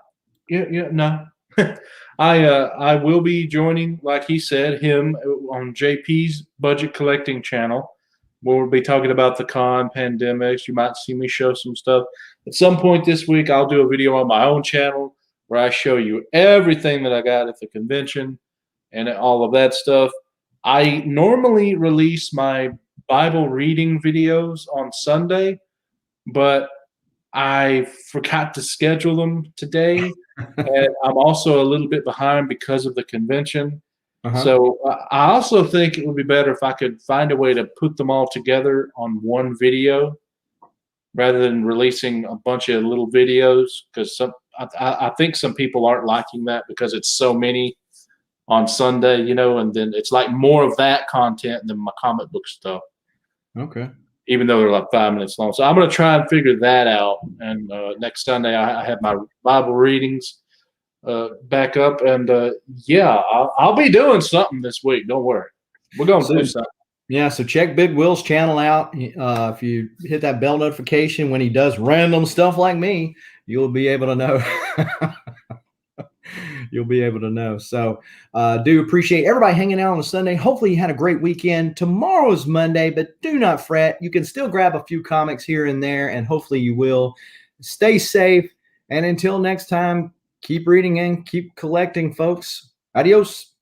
I will be joining, like he said, him on JP's budget collecting channel. We'll be talking about the con, pandemics. You might see me show some stuff. At some point this week, I'll do a video on my own channel where I show you everything that I got at the convention and all of that stuff. I normally release my Bible reading videos on Sunday, but I forgot to schedule them today. And I'm also a little bit behind because of the convention. So I also think it would be better if I could find a way to put them all together on one video rather than releasing a bunch of little videos, because I think some people aren't liking that because it's so many on Sunday, and then it's like more of that content than my comic book stuff. Okay. Even though they're like 5 minutes long. So I'm going to try and figure that out. And next Sunday I have my Bible readings back up. And I'll be doing something this week. Don't worry. We're going to do something. Yeah, so check Big Will's channel out. If you hit that bell notification when he does random stuff like me, you'll be able to know. You'll be able to know. So do appreciate everybody hanging out on a Sunday. Hopefully you had a great weekend. Tomorrow is Monday, but do not fret. You can still grab a few comics here and there, and hopefully you will. Stay safe. And until next time, keep reading and keep collecting, folks. Adios.